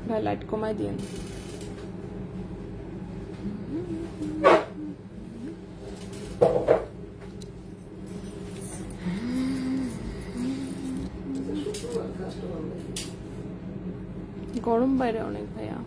ভাই লাইট কমাই দিন। গরম বাইরে অনেক ভাইয়া।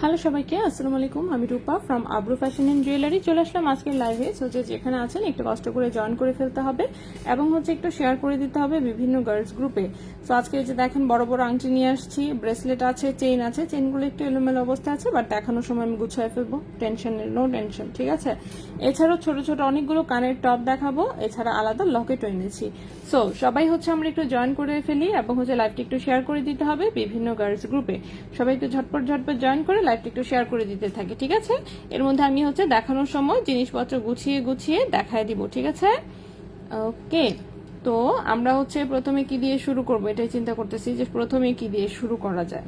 হ্যালো সবাইকে, আসসালামু আলাইকুম। আমি রূপা from Abru fashion and jewellery. চলে আসলাম আজকের লাইভে। যেখানে আছেন একটু কষ্ট করে জয়েন করে ফেলতে হবে এবং একটু শেয়ার করে দিতে হবে বিভিন্ন গার্লস গ্রুপে। সো আজকে যে দেখেন বড় বড় আংটি নিয়ে আসছি, ব্রেসলেট আছে, চেইন আছে। চেইনগুলো একটু এলোমেলো অবস্থা আছে, বাট দেখানোর সময় আমি গুছিয়ে ফেলবো, নো টেনশন, ঠিক আছে। এছাড়াও ছোট ছোট অনেকগুলো কানের টপ দেখাবো, এছাড়া আলাদা লকেটও এনেছি। সো সবাই আমরা একটু জয়েন করে ফেলি এবং লাইভটি একটু শেয়ার করে দিতে হবে বিভিন্ন গার্লস গ্রুপে। সবাই একটু ঝটপট জয়েন করে লাইভটি একটু শেয়ার করে দিতে থাকি, ঠিক আছে। এর মধ্যে আমি দেখানোর সময় জিনিসপত্র গুছিয়ে গুছিয়ে দেখায় দিব, ঠিক আছে। ওকে, তো আমরা প্রথমে কি দিয়ে শুরু করব, এটাই চিন্তা করতেছি যে প্রথমে কি দিয়ে শুরু করা যায়।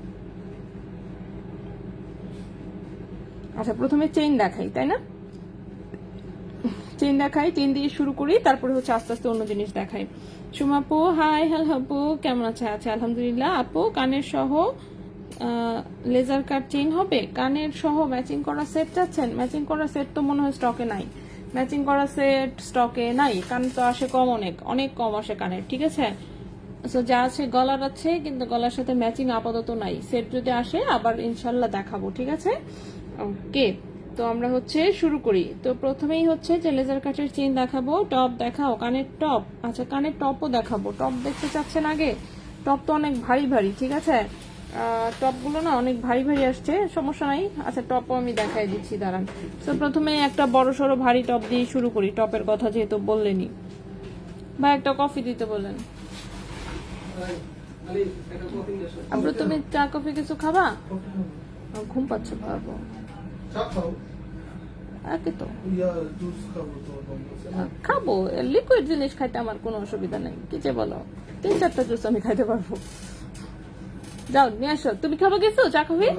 আচ্ছা, প্রথমে চেইন দেখাই, তাই না? চেইন দেখাই, চেইন দিয়ে শুরু করি, তারপরে আস্তে আস্তে অন্য জিনিস দেখাই। সুমাপু হাই, হ্যালো আপু, কেমন আছে? আছে আলহামদুলিল্লাহ। আপু কানের সহ লেজার কাট চেইন হবে? কানের সহ ম্যাচিং করা সেট চাচ্ছেন? ম্যাচিং করা সেট তো মনে হয় স্টকে নাই। ম্যাচিং করা সেট স্টকে নাই, কান তো আসে কম, অনেক কম আসে কানের, ঠিক আছে। সো যা আছে গলার আছে, কিন্তু গলার সাথে ম্যাচিং আপাতত নাই। সেট যদি আসে আবার ইনশাল্লাহ দেখাবো, ঠিক আছে। ওকে, তো আমরা শুরু করি। তো প্রথমেই যে লেজার কাটের চেইন দেখাবো। টপ দেখাও, কানের টপ। আচ্ছা, কানের টপও দেখাবো। টপ দেখতে চাচ্ছেন আগে? টপ তো অনেক ভারী ভারী, ঠিক আছে। টপগুলো না অনেক ভারী ভারী আসছে, সমস্যা নাই। আচ্ছা, টপও আমি দেখাই দিচ্ছি, দাঁড়ান। তো প্রথমে একটা বড় সড়ো ভারী টপ দিয়ে শুরু করি। টপের কথা যেহেতু বললেনি, বা একটা কফি দিতে বললেন। আমরা, তুমি চা কফি কিছু খাবা? ঘুম পাচ্ছে, ভাবো তো খাবো। লিকুইড জিনিস খাইতে আমার কোনো অসুবিধা নেই, কি যে বলো। 3-4টা জুস আমি খাইতে পারবো। যাও নিয়ে আসো। তুমি খাবো কিছু? চা কফি?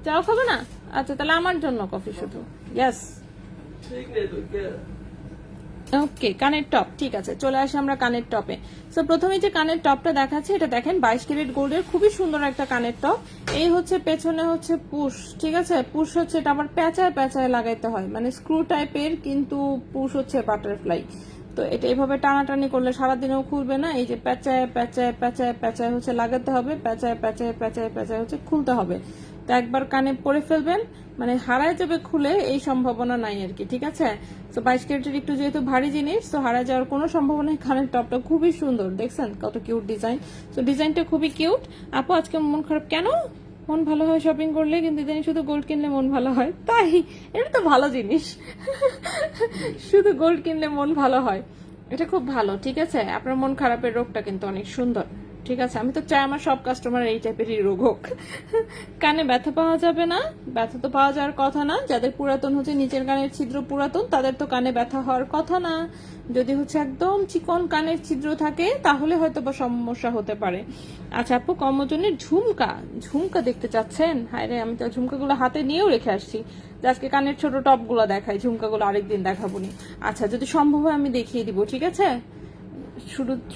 চাও খাবে না? আচ্ছা, তাহলে আমার জন্য কফি শুধু। ইয়েস, ওকে। কানের টপ, ঠিক আছে। চলে আসি আমরা কানের টপে। সো প্রথমে যে কানের টপটা দেখাচ্ছি, এটা দেখেন 22 ক্যারেট গোল্ডের খুবই সুন্দর একটা কানের টপ। এই পেছনে পুশ, ঠিক আছে। পুশ এটা আবার প্যাঁচায় প্যাঁচায় লাগাইতে হয়, মানে স্ক্রু টাইপের, কিন্তু পুশ বাটারফ্লাই। তো এটা এইভাবে টানাটানি করলে সারাদিনেও খুলবে না। এই যে প্যাঁচায় প্যাঁচায় প্যাঁচায় প্যাঁচায় লাগাতে হবে, প্যাঁচায় প্যাঁচায় প্যাঁচায় প্যাঁচায় খুলতে হবে। তো একবার কানে পরে ফেলবেন, মানে হারায় যাবে খুলে, এই সম্ভাবনা নাই আর কি, ঠিক আছে। তো 22 ক্যারেটের একটু যেহেতু ভারী জিনিস, তো হারায় যাওয়ার কোনো সম্ভাবনা নেই। কানের টপটা খুবই সুন্দর, দেখছেন কত কিউট ডিজাইন। তো ডিজাইনটা খুবই কিউট। আপু আজকে মন খারাপ কেন? মন ভালো হয় শপিং করলে, কিন্তু ইদানিং শুধু গোল্ড কিনলে মন ভালো হয়, তাই? এটা তো ভালো জিনিস। শুধু গোল্ড কিনলে মন ভালো হয়, এটা খুব ভালো, ঠিক আছে। আপনার মন খারাপের রোগটা কিন্তু অনেক সুন্দর, ঠিক আছে। আমি তো চাই আমার সব কাস্টমার এই টাইপেরই রোগ হোক। কানে ব্যথা পাওয়া যাবে না? ব্যথা তো পাওয়া যাওয়ার কথা না। যাদের পুরাতন নিচের কানের ছিদ্র পুরাতন, তাদের তো কানে ব্যথা হওয়ার কথা না। যদি একদম চিকন কানের ছিদ্র থাকে, তাহলে হয়তো বা সমস্যা হতে পারে। আচ্ছা আপু, কম ওজনের ঝুমকা দেখতে চাচ্ছেন? হায় রে, আমি তো ঝুমকাগুলো হাতে নিয়েও রেখে আসছি। আজকে কানের ছোট টপগুলো দেখাই, ঝুমকাগুলো আরেকদিন দেখাবো নি। আচ্ছা, যদি সম্ভব হয় আমি দেখিয়ে দিব, ঠিক আছে।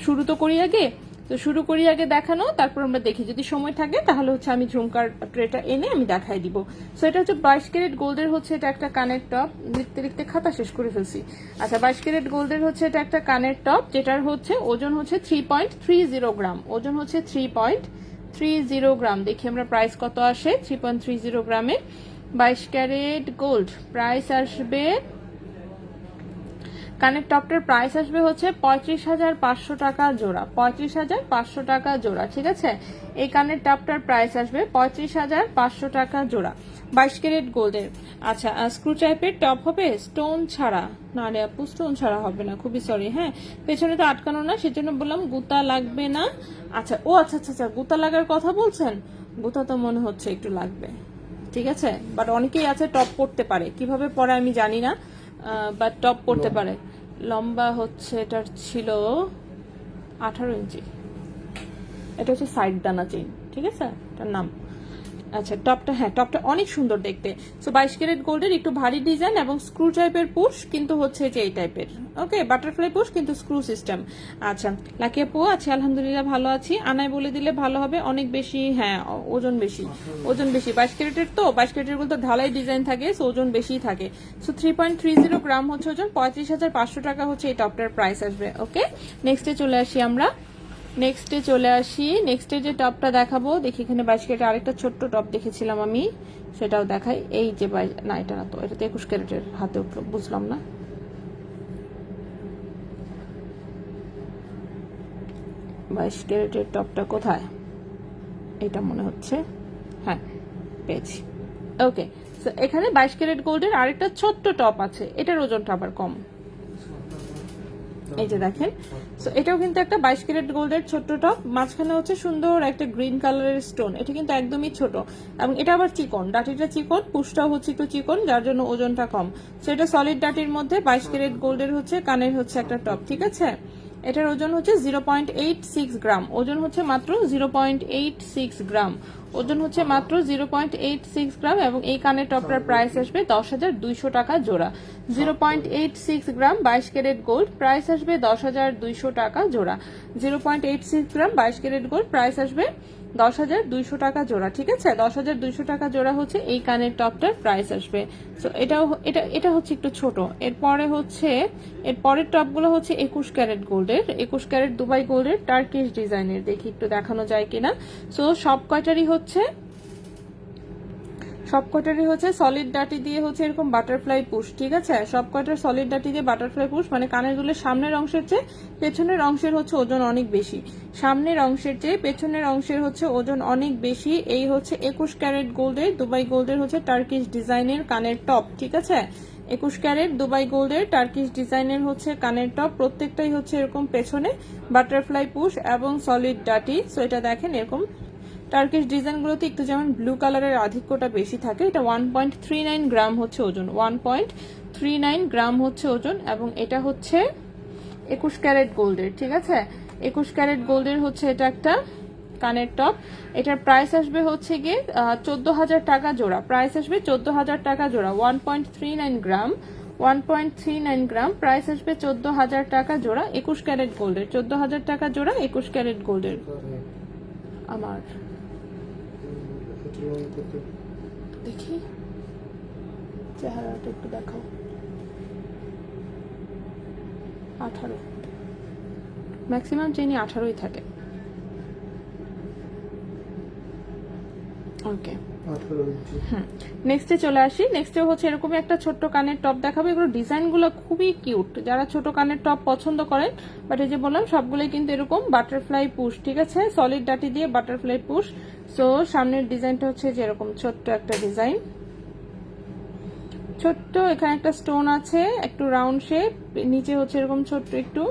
শুরু তো করি আগে। তো শুরু করি আগে দেখানো, তারপর আমরা দেখি। যদি সময় থাকে তাহলে আমি ঝুমকার ট্রেটা এনে আমি দেখাই দিব। সো এটা 22 ক্যারেট গোল্ডের এটা একটা কানের টপ। লিখতে লিখতে খাতা শেষ করে ফেলছি। আচ্ছা, 22 ক্যারেট গোল্ডের এটা একটা কানের টপ, যেটার ওজন 3.30 গ্রাম। ওজন 3.30 গ্রাম। দেখি আমরা প্রাইস কত আসে 3.30 গ্রামে। 22 ক্যারেট গোল্ড প্রাইস আসবে, কানের টপটার প্রাইস আসবে হচ্ছে 35,500 টাকা জোড়া, 35,500 টাকা জোড়া, ঠিক আছে। এই কানের টপটার প্রাইস আসবে 35,500 টাকা জোড়া, 22 ক্যারেট গোল্ডের। আচ্ছা, স্ক্রু টাইপের টপ হবে স্টোন ছাড়া? না রে আপু, স্টোন ছাড়া হবে না, খুবই সরি। হ্যাঁ, পেছনে তো আটকানো না, সেজন্য বললাম গুতা লাগবে না। আচ্ছা, ও আচ্ছা আচ্ছা আচ্ছা, গুতা লাগার কথা বলছেন, গুতা তো মনে হচ্ছে একটু লাগবে, ঠিক আছে। বাট অনেকেই আছে টপ পড়তে পারে, কিভাবে পরে আমি জানি না, বাট টপ পড়তে পারে। লম্বা হচ্ছে এটার ছিল 18 ইঞ্চি, এটা হচ্ছে সাইড দানা চেইন, ঠিক আছে এটার নাম। আচ্ছা, টপটা, হ্যাঁ টপটা অনেক সুন্দর দেখতে। সো 22 ক্যারেট গোল্ডের একটু ভারী ডিজাইন এবং স্ক্রু টাইপের পুশ, কিন্তু হচ্ছে যে এই টাইপের, ওকে বাটারফ্লাই পুশ কিন্তু স্ক্রু সিস্টেম। আচ্ছা, লাকি আপু আছে আলহামদুলিল্লাহ ভালো আছি। আনায় বলে দিলে ভালো হবে, অনেক বেশি, হ্যাঁ ওজন বেশি, ওজন বেশি 22 ক্যারেটের, তো 22 ক্যারেটের বলতে ঢালাই ডিজাইন থাকে, সো ওজন বেশি থাকে। সো 3.30 গ্রাম হচ্ছে ওজন, 35,500 টাকা হচ্ছে এই টপটার প্রাইস আসবে। ওকে, নেক্সটে চলে আসি আমরা, নেক্সটে চলে আসি। নেক্সটে যে টপটা দেখাবো, দেখি এখানে 22 ক্যারেটের আরেকটা ছোট্ট টপ দেখেছিলাম আমি, সেটাও দেখাই। এই যে না এটা না তো, এটা তো 21 ক্যারেটের, হাতে উঠলো বুঝলাম না। 22 ক্যারেটের টপটা কোথায়, এটা মনে হচ্ছে, হ্যাঁ পেয়েছি। ওকে, সো এখানে 22 ক্যারেট গোল্ডের আরেকটা ছোট্ট টপ আছে, এটার ওজনটা আবার কম, এই যে দেখেন। সো এটাও কিন্তু একটা 22 ক্যারেট গোল্ডের ছোট্ট টপ, মাঝখানে হচ্ছে সুন্দর একটা গ্রিন কালারের স্টোন, এটা কিন্তু একদমই ছোট, এবং এটা আবার চিকন, ডাটিটা চিকন, পুশটাও হচ্ছে একটু চিকন, যার জন্য ওজনটা কম। সো এটা সলিড ডাটির মধ্যে 22 ক্যারেট গোল্ডের হচ্ছে কানের হচ্ছে একটা টপ, ঠিক আছে। এটার ওজন হচ্ছে 0.86 গ্রাম, ওজন হচ্ছে মাত্র 0.86 গ্রাম, ওজন হচ্ছে মাত্র 0.86 গ্রাম, এবং এই কানের টপটার প্রাইস আসবে 10,200 টাকা জোড়া। 0.86 গ্রাম 22 ক্যারেট গোল্ড, প্রাইস আসবে 10,200 টাকা জোড়া। 0.86 গ্রাম 22 ক্যারেট গোল্ড, প্রাইস আসবে 10,200 টাকা জোড়া, ঠিক আছে। 10,200 টাকা জোড়া হচ্ছে এই কানের টপটার প্রাইস আসবে। সো এটা হচ্ছে একটু ছোট। এরপরে হচ্ছে, এর পরের টপগুলো হচ্ছে 21 ক্যারেট গোল্ডের, 21 ক্যারেট দুবাই গোল্ডের টার্কিশ ডিজাইনের, দেখি একটু দেখানো যায় কিনা। সো সব কয়টারই হচ্ছে সলিড ডাটি দিয়ে হচ্ছে এরকম বাটারফ্লাই পুশ, ঠিক আছে। সব কয়টার সলিড ডাটি দিয়ে বাটারফ্লাই পুশ, মানে কানের দুলের সামনের অংশের চেয়ে পেছনের অংশের হচ্ছে ওজন অনেক বেশি, সামনের অংশের চেয়ে পেছনের অংশের হচ্ছে ওজন অনেক বেশি। এই হচ্ছে 21 ক্যারেট গোল্ডের দুবাই গোল্ডের হচ্ছে টার্কিশ ডিজাইনের কানের টপ, ঠিক আছে। 21 ক্যারেট দুবাই গোল্ডের টার্কিশ ডিজাইনের হচ্ছে কানের টপ, প্রত্যেকটাই হচ্ছে এরকম পেছনে বাটারফ্লাই পুশ এবং সলিড ডাটি। সো এটা দেখেন, এরকম টার্কিশ ডিজাইনগুলোতে একটু যেমন ব্লু কালারের আধিক্যটা বেশি থাকে। এটা 1.39 গ্রাম হচ্ছে ওজন, 1.39 গ্রাম হচ্ছে ওজন, এবং এটা হচ্ছে 21 ক্যারেট গোল্ডের, ঠিক আছে। 21 ক্যারেট গোল্ডের হচ্ছে এটা একটা কানের টপ, এটার প্রাইস আসবে হচ্ছে গিয়ে 14,000 টাকা জোড়া, প্রাইস আসবে 14,000 টাকা জোড়া। 1.39 গ্রাম, 1.39 গ্রাম, প্রাইস আসবে 14,000 টাকা জোড়া। 21 ক্যারেট গোল্ডের 14,000 টাকা জোড়া, 21 ক্যারেট গোল্ডের। আমার দেখি চেহারাটা একটু দেখাও, 18, ম্যাক্সিমাম চেনই 18ই থাকে। ওকে, নেক্সটে চলে আসি। নেক্সটে হচ্ছে এরকমই একটা ছোট্ট কানের টপ দেখাবো। এগুলো ডিজাইনগুলো খুবই কিউট, যারা ছোট কানের টপ পছন্দ করেন। বাট এই যে বললাম, সবগুলোই কিন্তু এরকম বাটারফ্লাই পুশ, ঠিক আছে, সলিড ডাটি দিয়ে বাটারফ্লাই পুশ। সো সামনের ডিজাইনটা হচ্ছে যে এরকম ছোট্ট একটা ডিজাইন, ছোট্ট, এখানে একটা স্টোন আছে, একটু রাউন্ড শেপ, নিচে হচ্ছে এরকম ছোট্ট একটু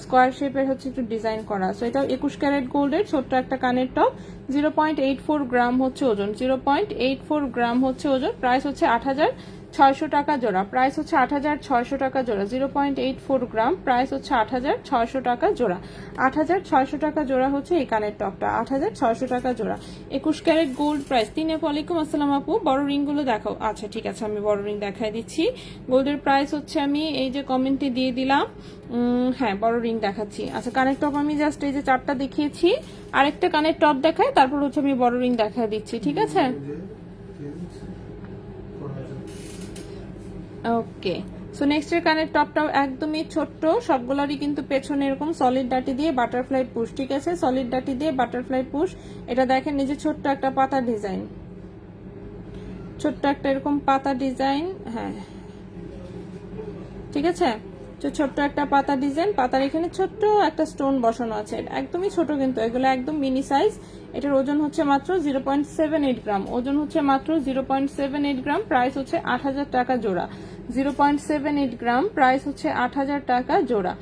স্কোয়ার শেপের হচ্ছে একটু ডিজাইন করা। সো এটা 21 ক্যারেট গোল্ডের ছোট্ট একটা কানের টপ, 0.84 গ্রাম হচ্ছে ওজন, 0.84 গ্রাম হচ্ছে ওজন, প্রাইস হচ্ছে 8,600 টাকা জোড়া, প্রাইস হচ্ছে 8,600 টাকা জোড়া। 0.84 গ্রাম, প্রাইস হচ্ছে 8,600 টাকা জোড়া, 8,600 টাকা জোড়া হচ্ছে এই কানের টপটা, 8,600 টাকা জোড়া। 21 ক্যারেট গোল্ড প্রাইস। ওয়ালাইকুম আসসালাম আপু, বড় রিং গুলো দেখাও। আচ্ছা ঠিক আছে, আমি বড় রিং দেখাই দিচ্ছি। গোল্ডের প্রাইস হচ্ছে আমি এই যে কমেন্টে দিয়ে দিলাম, হ্যাঁ বড় রিং দেখাচ্ছি। আচ্ছা, কানের টপ আমি জাস্ট এই যে 4টা দেখিয়েছি, আরেকটা কানের টপ দেখাই, তারপর হচ্ছে আমি বড় রিং দেখা দিচ্ছি, ঠিক আছে। ওকে, সো নেক্সটের কানের টপটাও একদমই ছোট্ট, সবগুলোরই কিন্তু পেছনে এরকম সলিড ডাটি দিয়ে বাটারফ্লাই পুশ, ঠিক আছে, সলিড ডাটি দিয়ে বাটারফ্লাই পুশ। এটা দেখেন, এই যে ছোট্ট একটা পাতা ডিজাইন, ছোট্ট একটা এরকম পাতা ডিজাইন, হ্যাঁ ঠিক আছে। তো ছোট্ট একটা পাতা ডিজাইন, পাতার এখানে ছোট্ট একটা স্টোন বসানো আছে, একদমই ছোট কিন্তু এগুলো একদম মিনি সাইজ। এটার ওজন হচ্ছে মাত্র 0.78 গ্রাম, ওজন হচ্ছে মাত্র 0.78 গ্রাম, প্রাইস হচ্ছে 8,000 টাকা জোড়া। 0.78 গ্রাম, প্রাইস হচ্ছে 8,000 টাকা জোড়া।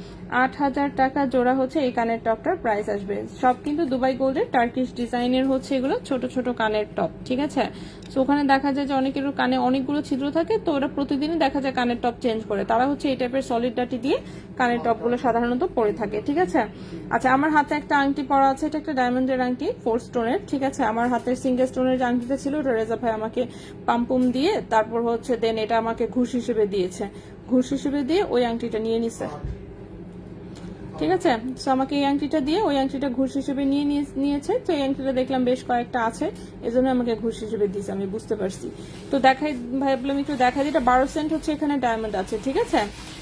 8,000 টাকা জোড়া হচ্ছে এই কানের টপটার প্রাইস আসবে। সব কিন্তু দুবাই গোল্ডের টার্কিশ ডিজাইনের হচ্ছে এগুলো ছোট ছোট কানের টপ, ঠিক আছে। তো ওখানে দেখা যায় যে অনেকের কানে অনেকগুলো ছিদ্র থাকে, তো ওরা প্রতিদিনই দেখা যায় কানের টপ চেঞ্জ করে, তারা হচ্ছে এই টাইপের সলিড ডাটি দিয়ে কানের টপগুলো সাধারণত পরে থাকে, ঠিক আছে। আচ্ছা, আমার হাতে একটা আংটি পরা আছে, এটা একটা ডায়মন্ডের আংটি 4 স্টোনের, ঠিক আছে। আমার হাতের সিঙ্গেল স্টোনের যে আংটিটা ছিল ওটা রেজা ভাই আমাকে পাম্পুম দিয়ে তারপর হচ্ছে দেন এটা আমাকে ঘুষ হিসেবে দিয়েছে, ঘুষ হিসেবে দিয়ে ওই আংটিটা নিয়ে নিছে, ঠিক আছে। তো আমাকে এই আংটিটা দিয়ে ওই আংটিটা ঘুষ হিসেবে নিয়েছে। তো এই আংটিটা দেখলাম বেশ কয়েকটা আছে, এই জন্য আমাকে ঘুষ হিসেবে দিয়েছে, আমি বুঝতে পারছি। তো দেখাই ভাবলাম একটু দেখাই, যেটা 12 সেন্ট হচ্ছে এখানে ডায়মন্ড আছে, ঠিক আছে।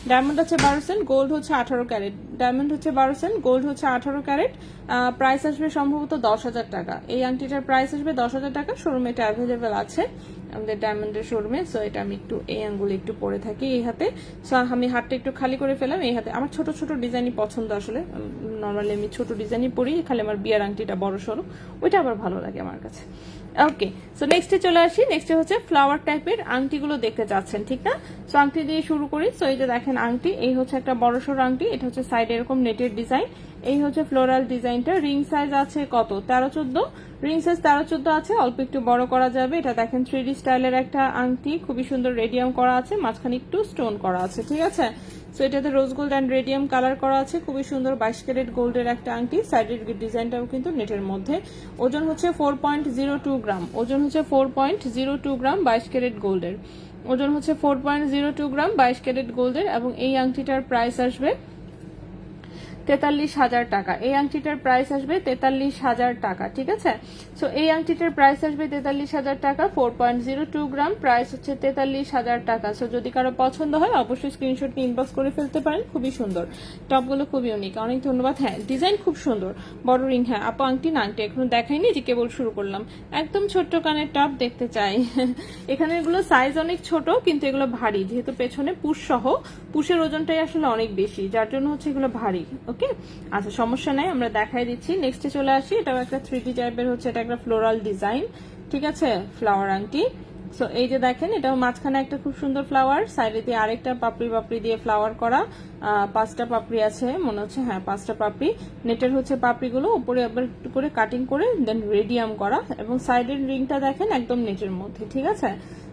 ডায়মন্ড হচ্ছে 12 সেন্ট, গোল্ড হচ্ছে 18 ক্যারেট। ডায়মন্ড হচ্ছে 12 সেন্ট, গোল্ড হচ্ছে 18 ক্যারেট। প্রাইস আসবে সম্ভবত 10,000 টাকা। এই আংটিটার প্রাইস আসবে 10,000 টাকা। শোরুমে এটা অ্যাভেলেবেল আছে আমাদের ডায়মন্ডের শোরুমে। সো এটা আমি একটু এই আঙ্গুলে একটু পরে থাকি এই হাতে। সো আমি হাতটা একটু খালি করে ফেলাম এই হাতে। আমার ছোট ছোট ডিজাইনই পছন্দ আসলে, নর্মালি আমি ছোট ডিজাইনই পরি, খালি আমার বিয়ার আংটিটা বড় সড়ো, ওইটা আবার ভালো লাগে আমার কাছে। ওকে, সো নেক্সটে চলে আসি। নেক্সটে হচ্ছে ফ্লাওয়ার টাইপের আংটিগুলো দেখতে চাচ্ছেন, ঠিক না। সো আংটি দিয়ে শুরু করি। সো এই যে দেখেন আংটি, এই হচ্ছে একটা বড় সড়ো আংটি, এটা হচ্ছে সাইডে এরকম নেটের ডিজাইন, এই হচ্ছে ফ্লোরাল ডিজাইনটা। রিং সাইজ আছে কত, 13-14 রিং সাইজ 13-14 আছে, অল্প একটু বড় করা যাবে। এটা দেখেন 3D স্টাইলের একটা আংটি, খুবই সুন্দর রেডিয়াম করা আছে, মাঝখানে একটু স্টোন করা আছে, ঠিক আছে। সো এটাতে rose gold and radium colour করা আছে, খুবই সুন্দর 22 ক্যারেট গোল্ডের একটা আংটি। সাইডের ডিজাইনটাও কিন্তু নেটের মধ্যে। ওজন হচ্ছে 4.02 গ্রাম, ওজন হচ্ছে 4.02 গ্রাম 22 ক্যারেট গোল্ডের, ওজন হচ্ছে 4.02 গ্রাম 22 ক্যারেট গোল্ডের। এবং এই আংটিটার প্রাইস আসবে 43,000 টাকা। এই আংটিটার প্রাইস আসবে 43,000 টাকা, ঠিক আছে। সো এই আংটিটার প্রাইস আসবে 43,000 টাকা, 4.02 গ্রাম, প্রাইস হচ্ছে 43,000 টাকা। সো যদি কারো পছন্দ হয় অবশ্যই স্ক্রিনশট নিয়ে ইনবক্স করে ফেলতে পারেন। খুবই সুন্দর টপগুলো, খুবই ইউনিক, অনেক ধন্যবাদ। হ্যাঁ, ডিজাইন খুব সুন্দর, বড় রিং। হ্যাঁ আপু, আংটি না, আংটি এখনো দেখাইনি, যে কেবল শুরু করলাম। একদম ছোট্ট কানের টপ দেখতে চাই। এখানে এগুলো সাইজ অনেক ছোট, কিন্তু এগুলো ভারী, যেহেতু পেছনে পুশ সহ, পুশের ওজনটাই আসলে অনেক বেশি, যার জন্য হচ্ছে এগুলো ভারী। ওকে, আচ্ছা সমস্যা নাই, আমরা দেখাই দিচ্ছি। নেক্সটে চলে আসি। এটাও একটা 3D টাইপের হচ্ছে, এটা একটা ফ্লোরাল ডিজাইন, ঠিক আছে, ফ্লাওয়ার আংটি। সো এই যে দেখেন, এটাও মাঝখানে একটা খুব সুন্দর ফ্লাওয়ার, সাইডে দিয়ে আরেকটা পাপড়ি দিয়ে ফ্লাওয়ার করা। 5টা পাপড়ি আছে মনে হচ্ছে, হ্যাঁ 5টা পাপড়ি। নেটের হচ্ছে পাপড়িগুলো উপরে আবার একটু করে কাটিং করে দেন রেডিয়াম করা, এবং সাইডের রিংটা দেখেন একদম নেটের মধ্যে, ঠিক আছে।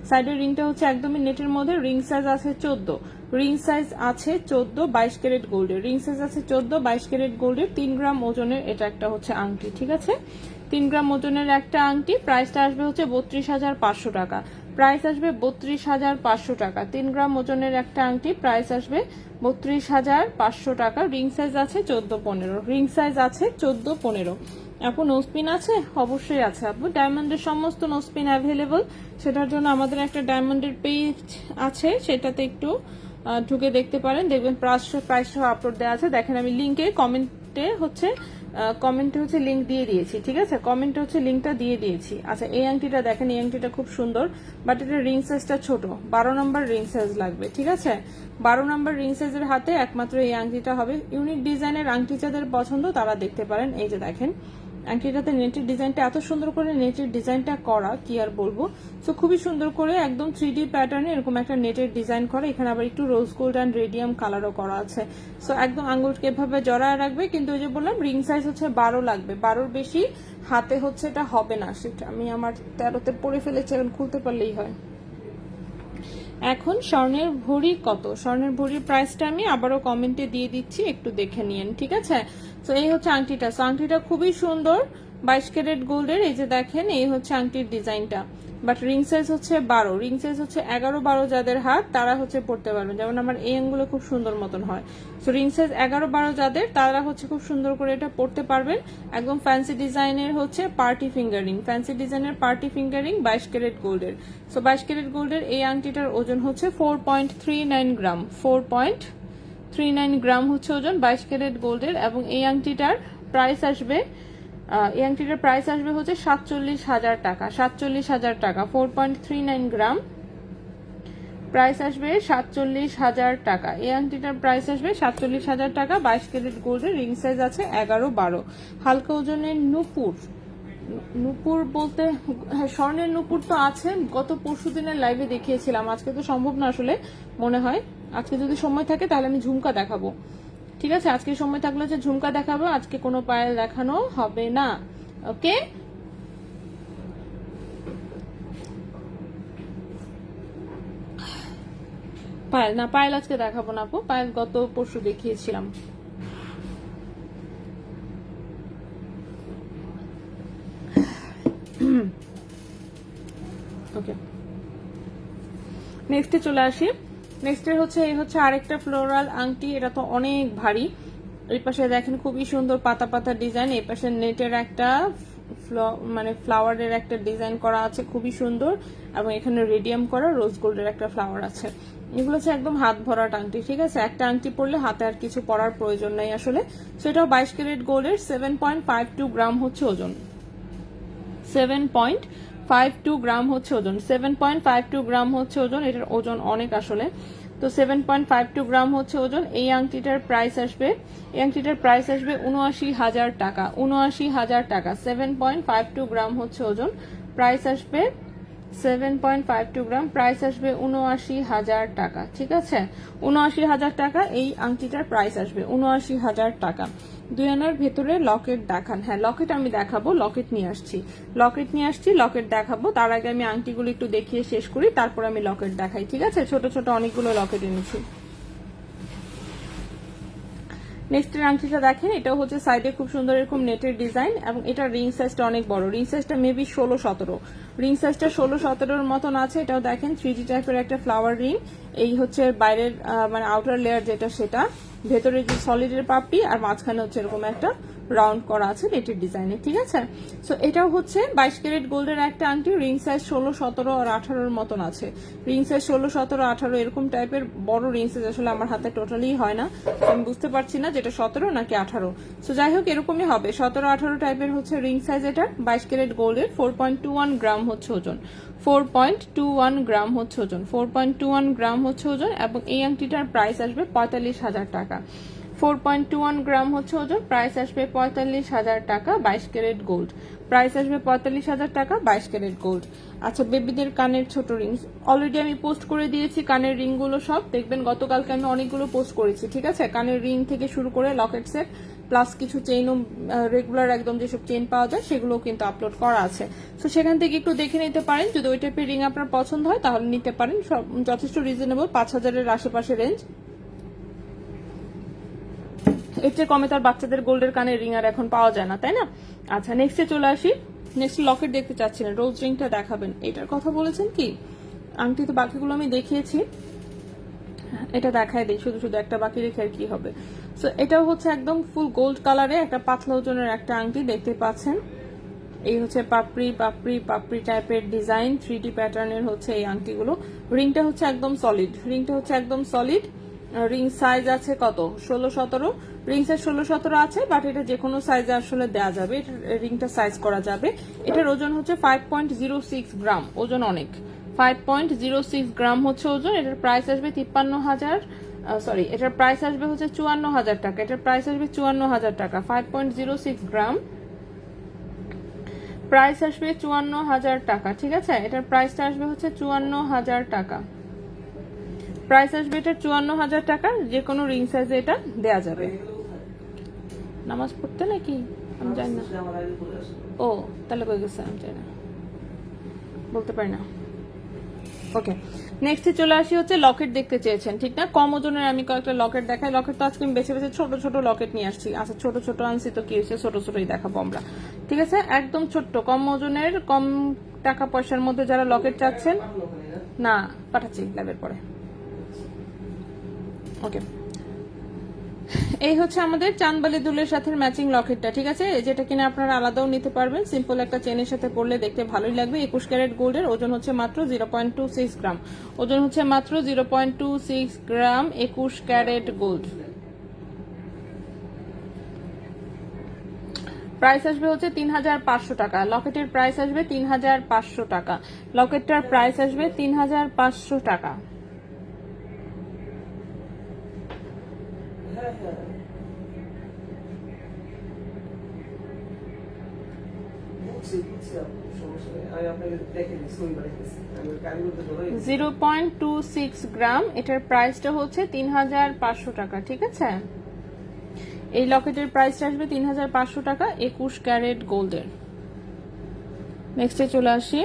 সাইডের রিংটা হচ্ছে একদমই নেটের মধ্যে। রিং সাইজ আছে 14, রিং সাইজ আছে 14 22 ক্যারেট গোল্ডের, রিং সাইজ আছে 14 22 ক্যারেট গোল্ডের। 3 গ্রাম ওজনের এটা একটা হচ্ছে আংটি, ঠিক আছে। 3 গ্রাম ওজনের একটা আংটি, প্রাইসটা আসবে হচ্ছে 32,500 টাকা, প্রাইস আসবে 32,500 টাকা। 3 গ্রাম ওজনের একটা আংটি, প্রাইস আসবে 32,500 টাকা। রিং সাইজ আছে 14-15, রিং সাইজ আছে 14-15। আপু নোসপিন আছে? অবশ্যই আছে আপু, ডায়মন্ডের সমস্ত নোসপিন অ্যাভেলেবল। সেটার জন্য আমাদের একটা ডায়মন্ডের পেজ আছে, সেটাতে একটু ঢুকে দেখতে পারেন, দেখবেন প্রাইস সহ আপলোড দেওয়া আছে। দেখেন আমি লিঙ্কে কমেন্টে হচ্ছে লিঙ্ক দিয়ে দিয়েছি, ঠিক আছে, কমেন্টে হচ্ছে লিঙ্কটা দিয়ে দিয়েছি। আচ্ছা, এই আংটিটা দেখেন, এই আংটিটা খুব সুন্দর, বাট এটা রিং সাইজটা ছোট, 12 নম্বর রিং সাইজ লাগবে, ঠিক আছে। 12 নম্বর রিং সাইজের হাতে একমাত্র এই আংটিটা হবে। ইউনিক ডিজাইনের আংটি যাদের পছন্দ তারা দেখতে পারেন। এই যে দেখেন আংটিটাতে নেটের ডিজাইনটা এত সুন্দর করে, নেটের ডিজাইনটা করা কি আর বলবো। সো খুবই সুন্দর করে একদম 3D প্যাটার্নে এরকম একটা নেটের ডিজাইন করা, এখানে আবার একটু রোজ গোল্ড অ্যান্ড রেডিয়াম কালারও করা আছে। সো একদম আঙ্গুলকে এভাবে জড়ায় রাখবে, কিন্তু ওই যে বললাম রিং সাইজ হচ্ছে 12 লাগবে, 12-র বেশি হাতে হচ্ছে এটা হবে না। সেটা আমি আমার 13-তে পরে ফেলেছি, এখন খুলতে পারলেই হয়। এখন স্বর্ণের ভরি কত, স্বর্ণের ভরির প্রাইসটা আমি আবারও কমেন্টে দিয়ে দিচ্ছি, একটু দেখে নিন, ঠিক আছে। তো এই হচ্ছে আংটিটা, সো আংটিটা খুবই সুন্দর 22 ক্যারেট গোল্ডের। এই যে দেখেন, এই হচ্ছে আংটির ডিজাইনটা, বাট রিং সাইজ হচ্ছে 12, রিং সাইজ হচ্ছে 11-12 যাদের হাত তারা হচ্ছে পড়তে পারবেন, যেমন আমার এই আঙ্গুলে খুব সুন্দর মতন হয়। সো রিং সাইজ 11-12 যাদের, তারা হচ্ছে খুব সুন্দর করে এটা পড়তে পারবেন। একদম ফ্যান্সি ডিজাইনের হচ্ছে পার্টি ফিঙ্গারিং, ফ্যান্সি ডিজাইনের পার্টি ফিঙ্গারিং 22 ক্যারেট গোল্ডের। সো 22 ক্যারেট গোল্ডের এই আংটিটার ওজন হচ্ছে 4.39 গ্রাম, 4.39 গ্রাম হচ্ছে ওজন 22 ক্যারেট গোল্ডের। এবং এই আংটিটার প্রাইস আসবে এই আংটিটার প্রাইস আসবে হচ্ছে 47,000 টাকা, 47,000 টাকা, 4.39 গ্রাম, প্রাইস আসবে 47,000 টাকা। এই আংটিটার প্রাইস আসবে 47,000 টাকা। 22 ক্যারেট গোল্ডের, রিং সাইজ আছে 11-12, হালকা ওজনের নূপুর। নূপুর বলতে হ্যাঁ, স্বর্ণের নূপুর তো আছে, গত পরশু দিনের লাইভে দেখিয়েছিলাম, আজকে তো সম্ভব না আসলে মনে হয়। আজকে যদি সময় থাকে তাহলে আমি ঝুমকা দেখাবো, ঠিক আছে? আজকে সময় থাকলে যে ঝুমকা দেখাবো, আজকে কোনো পায়েল দেখানো হবে না, ওকে? পায়েল না, পায়েল আজকে দেখাবো না আপু, পায়েল গত পরশু দেখিয়েছিলাম। ওকে, নেক্সটে চলে আসি। নেক্সটের হচ্ছে এই হচ্ছে আরেকটা ফ্লোরাল আংটি, এটা তো অনেক ভারী। এই পাশে দেখেন খুবই সুন্দর পাতা পাতা ডিজাইন, এই পাশে নেটের একটা মানে ফ্লাওয়ারের একটা ডিজাইন করা আছে, খুবই সুন্দর। এবং এখানে রেডিয়াম করা রোজ গোল্ডের একটা ফ্লাওয়ার আছে। এগুলো হচ্ছে একদম হাত ভরাট আংটি, ঠিক আছে? একটা আংটি পরলে হাতে আর কিছু পরার প্রয়োজন নাই আসলে। সেটাও 22 ক্যারেট গোল্ডের, 7.52 গ্রাম হচ্ছে ওজন, 7.52 গ্রাম হচ্ছে ওজন, 7.52 গ্রাম হচ্ছে ওজন। এটার ওজন অনেক আসলে। তো 7.52 গ্রাম হচ্ছে ওজন। এই আংটিটার প্রাইস আসবে, এই আংটিটার প্রাইস আসবে 79,000 টাকা, 79,000 টাকা। 7.52 গ্রাম হচ্ছে ওজন, প্রাইস আসবে 7.52 গ্রাম, প্রাইস আসবে 79,000 টাকা, ঠিক আছে? 79,000 টাকা এই আংটিটার প্রাইস আসবে, 79,000 টাকা। 2 আনার ভেতরে লকেট দেখান। হ্যাঁ, লকেট আমি দেখাবো, লকেট নিয়ে আসছি, লকেট নিয়ে আসছি, লকেট দেখাবো। তার আগে আমি আংটিগুলো একটু দেখিয়ে শেষ করি, তারপর আমি লকেট দেখাই, ঠিক আছে? ছোট ছোট অনেকগুলো লকেট এনেছি। নেক্সটের আংটিটা দেখেন, এটাও হচ্ছে সাইডে খুব সুন্দর এরকম নেটের ডিজাইন, এবং এটা রিং সাইজটা অনেক বড়, রিং সাইজটা মেবি 16-17, রিং সাইজটা 16-17-র মতন আছে। এটাও দেখেন 3D টাইপের একটা ফ্লাওয়ার রিং। এই হচ্ছে বাইরের মানে আউটার লেয়ার যেটা, সেটা ভেতরে যে সলিডের পাপড়ি, আর মাঝখানে হচ্ছে এরকম একটা রাউন্ড করা আছে নেটের ডিজাইনে, ঠিক আছে? সো এটাও হচ্ছে 22 ক্যারেট গোল্ডের একটা আংটি, রিং সাইজ 16-17 আর 18-র মতন আছে। রিং সাইজ 16-17-18 এরকম টাইপের বড় রিং সাইজ আসলে আমার হাতে টোটালি হয় না, আমি বুঝতে পারছি না যেটা 17 নাকি 18। সো যাই হোক, এরকমই হবে 17-18 টাইপের হচ্ছে রিং সাইজ। এটা 22 ক্যারেট গোল্ডের, 4.21 গ্রাম হচ্ছে ওজন, 4.21 গ্রাম হচ্ছে ওজন, 4.21 গ্রাম হচ্ছে ওজন। এবং এই আংটিটার প্রাইস আসবে 45,000 টাকা, 4.21 গ্রাম হচ্ছে ওজন, প্রাইস আসবে 45,000 টাকা। 22 ক্যারেট গোল্ড, প্রাইস আসবে 45,000 টাকা, 22 ক্যারেট গোল্ড। আচ্ছা, বেবিদের কানের ছোট রিং অলরেডি আমি পোস্ট করে দিয়েছি, কানের রিং গুলো সব দেখবেন, গতকালকে আমি অনেকগুলো পোস্ট করেছি, ঠিক আছে? কানের রিং থেকে শুরু করে লকেট সেট প্লাস কিছু চেইনও, রেগুলার একদম যেসব চেইন পাওয়া যায় সেগুলোও কিন্তু আপলোড করা আছে। তো সেখান থেকে একটু দেখে নিতে পারেন, যদি ওই টাইপের রিং আপনার পছন্দ হয় তাহলে নিতে পারেন, সব যথেষ্ট রিজনেবল, 5,000-এর আশেপাশে রেঞ্জ। এর চেয়ে কমে তার বাচ্চাদের গোল্ডের কানের রিং আর এখন পাওয়া যায় না, তাই না? আচ্ছা, নেক্সটে চলে আসি। নেক্সট লকেট দেখতে চাচ্ছিলেন, রোজ রিংটা দেখাবেন, এটার কথা বলেছেন কি? আংটি তো বাকিগুলো আমি দেখিয়েছি, এটা দেখায় দিই, শুধু শুধু একটা বাকি রেখে আর কি হবে। সো এটাও হচ্ছে একদম ফুল গোল্ড কালারে একটা পাতলা ওজনের একটা আংটি, দেখতে পাচ্ছেন। এই হচ্ছে পাপড়ি পাপড়ি পাপড়ি টাইপের ডিজাইন, 3D প্যাটার্নের হচ্ছে এই আংটিগুলো। রিংটা হচ্ছে একদম সলিড, রিংটা হচ্ছে একদম সলিড। রিং সাইজ আছে কত? 16-17, রিং সাইজ 16-17 আছে, বাট এটা যে কোনো সাইজে আসলে দেওয়া যাবে, রিংটা সাইজ করা যাবে। এটার ওজন হচ্ছে 5.06 গ্রাম, ওজন অনেক, 5.06 গ্রাম হচ্ছে ওজন। এটার প্রাইস আসবে 53,000, সরি, এটার প্রাইস আসবে হচ্ছে 54,000 টাকা, এটার প্রাইস আসবে 54,000 টাকা। 5.06 গ্রাম, প্রাইস আসবে 54,000 টাকা, ঠিক আছে? এটার প্রাইসটা আসবে হচ্ছে 54,000 টাকা, প্রাইস আসবে এটা 54,000 টাকা। যে কোনো রিং সাইজে এটা দেয়া যাবে। নামাজ পড়তে নাকি আমি জানি না, ও তাহলে কই গেছে আমি জানি না, বলতে পারি না। ওকে, নেক্সটে চলে আসি হচ্ছে লকেট দেখতে চেয়েছেন, ঠিক না? কম ওজনের আমি কয়েকটা লকেট দেখাই। লকেট তো আজকে আমি বেছে বেছে ছোট ছোট লকেট নিয়ে আসছি। আচ্ছা, ছোট ছোট আনছি তো কি হয়েছে, ছোট ছোটই দেখাবো আমরা, ঠিক আছে? একদম ছোট্ট, কম ওজনের, কম টাকা পয়সার মধ্যে যারা লকেট চাচ্ছেন, না পাঠাচ্ছি লাইভের পরে। ওকে, এই হচ্ছে আমাদের চাঁদবালি দুলের সাথে ম্যাচিং লকেটটা, ঠিক আছে? যেটা কিনা আপনারা আলাদাও নিতে পারবেন, সিম্পল একটা চেনের সাথে পরলে দেখতে ভালোই লাগবে। 21 ক্যারেট গোল্ডের, ওজন হচ্ছে মাত্র 0.26 গ্রাম, ওজন হচ্ছে মাত্র 0.26 গ্রাম, 21 ক্যারেট গোল্ড। প্রাইস আসবে হচ্ছে 3500 টাকা। লকেটের প্রাইস আসবে 3500 টাকা। লকেটটার প্রাইস আসবে 3500 টাকা। জিরো 0.26 গ্রাম, এটার প্রাইসটা হচ্ছে 3500 টাকা। ঠিক আছে, এই লকেটের প্রাইসটা আসবে 3500 টাকা 21 ক্যারেট গোল্ডের। নেক্সটে চলে আসি।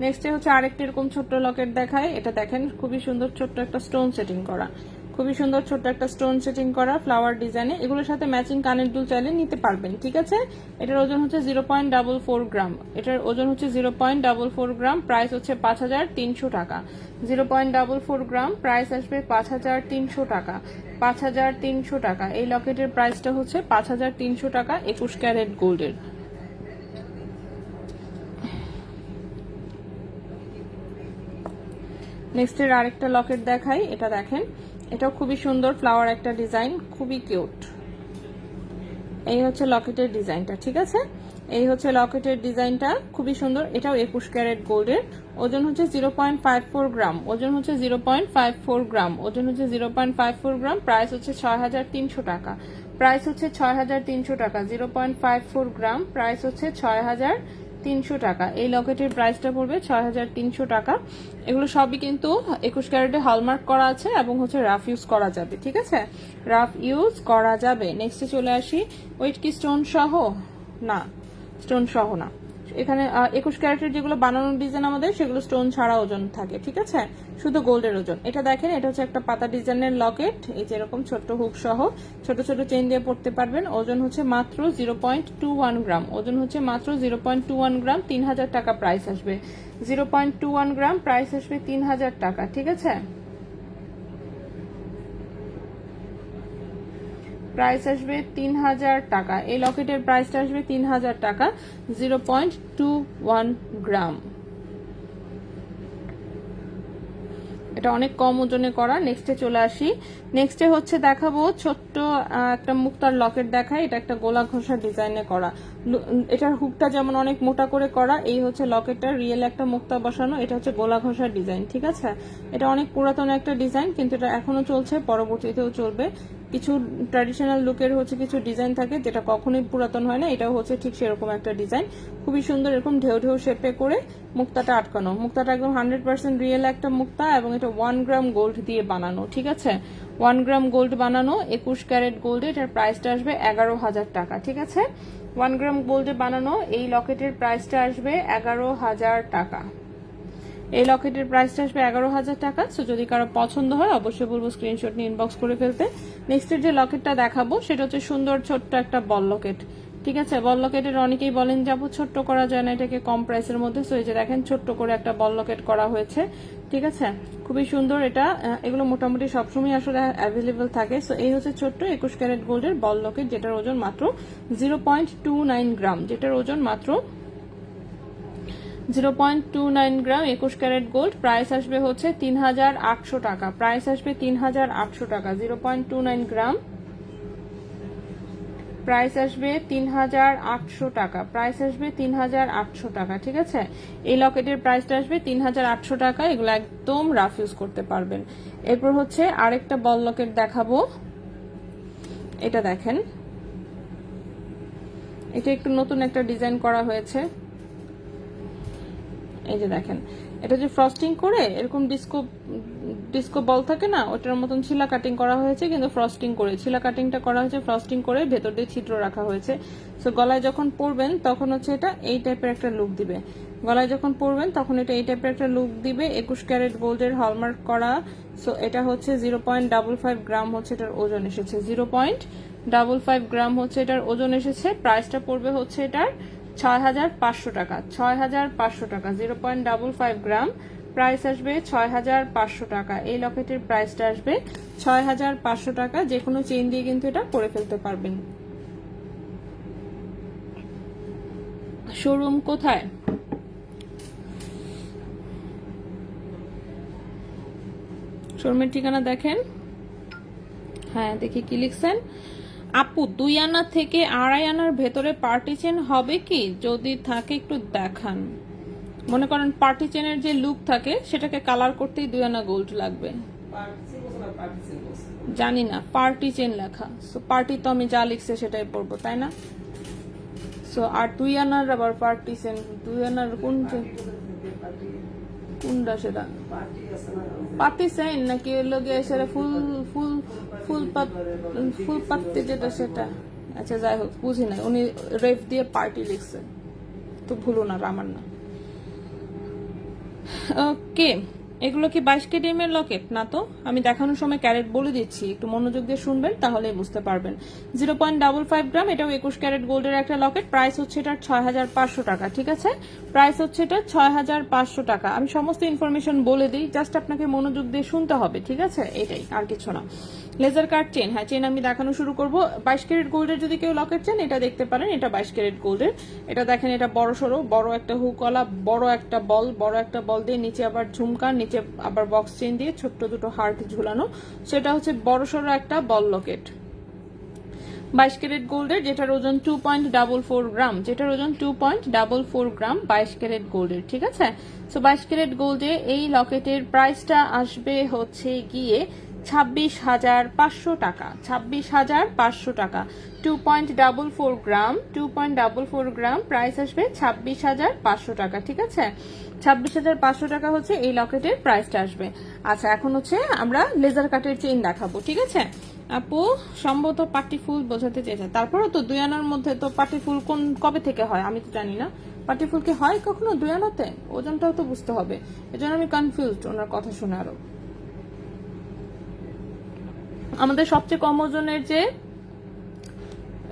নেক্সটে হচ্ছে আরেকটা এরকম ছোট্ট লকেট দেখায়। এটা দেখেন খুবই সুন্দর ছোট্ট একটা স্টোন সেটিং করা, খুবই সুন্দর ছোট্ট একটা স্টোন সেটিং করা ফ্লাওয়ার ডিজাইনে। এগুলোর সাথে ম্যাচিং কানের দুল চাইলে নিতে পারবেন। ঠিক আছে, এটার ওজন হচ্ছে 0.44 গ্রাম। এটার ওজন হচ্ছে 0.44 গ্রাম। প্রাইস হচ্ছে 5300 টাকা। 0.44 গ্রাম, প্রাইস আসবে 5300 টাকা। 5300 টাকা। এই লকেটের প্রাইসটা হচ্ছে 5300 টাকা 21 ক্যারেট গোল্ডের। নেক্সটের আরেকটা লকেট দেখাই। এটা দেখেন, এটাও খুবই সুন্দর ফ্লাওয়ার একটা ডিজাইন, খুবই কিউট। এই হচ্ছে লকেটের ডিজাইনটা। ঠিক আছে, এই হচ্ছে লকেটের ডিজাইনটা, খুবই সুন্দর। এটাও 21 ক্যারেট গোল্ডের। ওজন হচ্ছে 0.54 গ্রাম। ওজন হচ্ছে 0.54 গ্রাম। ওজন হচ্ছে 0.54 গ্রাম। প্রাইস হচ্ছে 6300 টাকা। প্রাইস হচ্ছে 6300 টাকা। 0.54 গ্রাম, প্রাইস হচ্ছে 6300 টাকা। এই লকেটের প্রাইসটা পড়বে 6300 টাকা। এগুলো সবই কিন্তু 21 ক্যারেটে হলমার্ক করা আছে এবং হচ্ছে রাফ ইউজ করা যাবে। ঠিক আছে, রাফ ইউজ করা যাবে। নেক্সটে চলে আসি। ওয়েট কি স্টোন সহ? না, স্টোন সহ না। এখানে 21 ক্যারেটের যেগুলো বানানোর ডিজাইন আমাদের, সেগুলো স্টোন ছাড়া ওজন থাকে। ঠিক আছে, শুধু গোল্ডের ওজন। এটা দেখেন, এটা হচ্ছে একটা পাতা ডিজাইনের লকেট। এই যে এরকম ছোট্ট হুক সহ ছোট ছোট চেইন দিয়ে পড়তে পারবেন। ওজন হচ্ছে মাত্র 0.21 গ্রাম। ওজন হচ্ছে মাত্র 0.21 গ্রাম। 3000 টাকা প্রাইস আসবে। 0.21 গ্রাম, প্রাইস আসবে 3000 টাকা। ঠিক আছে, প্রাইস আসবে 3000 টাকা। এই লকেটের প্রাইসটা আসবে 3000 টাকা। 0.21 গ্রাম। এটা অনেক কম ওজনে করা। নেক্সটে চলে আসি। নেক্সটে হচ্ছে দেখাবো ছোট্ট একটা মুক্তার লকেট দেখায়। এটা একটা গোলা ঘষা ডিজাইনে করা। এটার হুকটা যেমন অনেক মোটা করে করা, এই হচ্ছে লকেটটা রিয়েল একটা মুক্তা বসানো। এটা হচ্ছে গোলা ঘষার ডিজাইন। ঠিক আছে, এটা অনেক পুরাতন একটা ডিজাইন, কিন্তু এটা এখনো চলছে, পরবর্তীতেও চলবে। কিছু ট্র্যাডিশনাল লুকের হচ্ছে কিছু ডিজাইন থাকে যেটা কখনোই পুরাতন হয় না। এটাও হচ্ছে ঠিক সেরকম একটা ডিজাইন, খুবই সুন্দর। এরকম ঢেউ ঢেউ শেপে করে মুক্তাটা আটকানো। মুক্তাটা একদম 100% রিয়েল একটা মুক্তা এবং এটা 1 গ্রাম গোল্ড দিয়ে বানানো। ঠিক আছে, 1 গ্রাম গোল্ড বানানো 21 ক্যারেট গোল্ডে। এটার প্রাইসটা আসবে 11000 টাকা। ঠিক আছে, 1 গ্রাম গোল্ডে বানানো এই লকেটের প্রাইসটা আসবে 11000 টাকা। এই লকেটের প্রাইসটা আসবে 11000 টাকা। সো যদি কারো পছন্দ হয় অবশ্যই বলবো স্ক্রিনশট নিয়ে ইনবক্স করে ফেলতে। নেক্সটের যে লকেটটা দেখাবো সেটা হচ্ছে সুন্দর ছোট্ট একটা বল লকেট। ঠিক আছে, বল লকেটের অনেকেই বলেন যাবো ছোট্ট করা যায় না এটাকে কম প্রাইসের মধ্যে। সো এই যে দেখেন ছোট্ট করে একটা বল লকেট করা হয়েছে। ঠিক আছে, খুবই সুন্দর। এটা এগুলো মোটামুটি সবসময় আসলে অ্যাভেলেবল থাকে। সো এই হচ্ছে ছোট্ট 21 ক্যারেট গোল্ডের বল লকেট, যেটার ওজন মাত্র 0.29 গ্রাম। যেটার ওজন মাত্র 0.29 গ্রাম 21 ক্যারেট গোল্ড। প্রাইস আসবে হচ্ছে 3800 টাকা। প্রাইস আসবে 3800 টাকা। 0.29 গ্রাম, প্রাইস আসবে 3800 টাকা। প্রাইস আসবে 3800 টাকা। ঠিক আছে, এই লকেটের প্রাইসটা আসবে 3800 টাকা। এগুলো একদম রাফ ইউজ করতে পারবেন। এরপর হচ্ছে আরেকটা বল লকেট দেখাবো। এটা দেখেন, এটা একটু নতুন একটা ডিজাইন করা হয়েছে। এই যে দেখেন, এটা যে ফ্রস্টিং করে এরকম ডিস্কো বল থাকে না, ওটার মতন ছিলা কাটিং করা হয়েছে, কিন্তু ফ্রস্টিং করে ছিলা কাটিংটা করা হয়েছে, ফ্রস্টিং করে ভেতর দিয়ে ছিদ্র রাখা হয়েছে। সো গলায় যখন পরবেন তখন হচ্ছে এটা এই টাইপের একটা লুক দিবে। গলায় যখন পরবেন তখন এটা এই টাইপের একটা লুক দিবে। 21 ক্যারেট গোল্ডের হলমার্ক করা। সো এটা হচ্ছে 0.55 গ্রাম হচ্ছে এটার ওজন এসেছে। 0.55 গ্রাম হচ্ছে এটার ওজন এসেছে। প্রাইসটা পড়বে হচ্ছে এটার 6500 টাকা। 6500 টাকা। 0.55 গ্রাম, প্রাইস আসবে 6500 টাকা। এই লকেটের প্রাইসটা আসবে 6500 টাকা। যে কোনো চেইন দিয়ে কিন্তু এটা করে ফেলতে পারবেন। শোরুম কোথায়? শোরুমের ঠিকানা দেখেন। হ্যাঁ, দেখি কি লিখছেন। আপু 2 আনা থেকে 2.5 আনার ভেতরে পার্টি চেন হবে কি? যদি থাকে একটু দেখান। মনে করেন পার্টি চেনের যে লুক থাকে সেটাকে কালার করতেই 2 আনা গোল্ড লাগবে। জানি না, পার্টি চেন লেখা, সো পার্টি তো আমি যা লিখছে সেটাই পড়বো, তাই না? সো আর 2 আনার আবার পার্টি চেন, 2 আনার কোনটা সেটা? পাতি চেন নাকি হলো গিয়ে সেটা ফুল ফুল ফুল ফুল পাত্তি যেটা সেটা? আচ্ছা যাই হোক, বুঝি না, উনি রেফ দিয়ে পার্টি লিখছে, তো ভুলো না, আমার না। ওকে, এগুলো কি 22 কেডিএম এর লকেট? না তো, আমি দেখানোর সময় ক্যারেট বলে দিচ্ছি, একটু মনোযোগ দিয়ে শুনবেন তাহলেই বুঝতে পারবেন। 0.55 গ্রাম, এটাও 21 ক্যারেট গোল্ডের একটা লকেট। প্রাইস হচ্ছে এটার 6500 টাকা, ঠিক আছে? প্রাইস হচ্ছে এটা 6500 টাকা। আমি সমস্ত ইনফরমেশন বলে দিই, জাস্ট আপনাকে মনোযোগ দিয়ে শুনতে হবে, ঠিক আছে? এটাই, আর কিছু না। লেজার কাট চেন, হ্যাঁ চেন আমি দেখানো শুরু করব। 22 ক্যারেট গোল্ডের যদি কেউ লকেট চেন, এটা দেখতে পারেন, এটা 22 ক্যারেট গোল্ডের। এটা দেখেন, এটা বড় সড়ো, বড় একটা হুকওয়ালা, বড় একটা বল দিয়ে নিচে আবার ঝুমকা, নিচে আবার বক্স চেন দিয়ে ছোট্ট দুটো হার্ট ঝুলানো, সেটা হচ্ছে বড় সড়ো একটা বল লকেট। 22 ক্যারেট গোল্ডের, যেটার ওজন 2.44 গ্রাম, যেটার ওজন 2.44 গ্রাম, 22 ক্যারেট গোল্ডের, ঠিক আছে? সো 22 ক্যারেট গোল্ডে এই লকেটের প্রাইসটা আসবে হচ্ছে গিয়ে 26,500 টাকা। 26,500 টাকা, 2.44 গ্রাম, 2.44 গ্রাম, প্রাইস আসবে 26,500 টাকা, ঠিক আছে? 26,500 টাকা হচ্ছে এই লকেটের প্রাইসটা আসবে। আচ্ছা, এখন হচ্ছে আমরা লেজার কাটের চেইন দেখাবো, ঠিক আছে? আপু সম্ভবত পাটি ফুল বোঝাতে চেয়েছে, তারপরেও তো 2 আনার মধ্যে তো পাটি ফুল কবে থেকে হয় আমি তো জানি না। পাটি ফুল কি হয় কখনো 2 আনাতে? ওজনটাও তো বুঝতে হবে, এজন্য আমি কনফিউজড ওনার কথা শুনে। আরো আমাদের সবচেয়ে কম ওজনের যে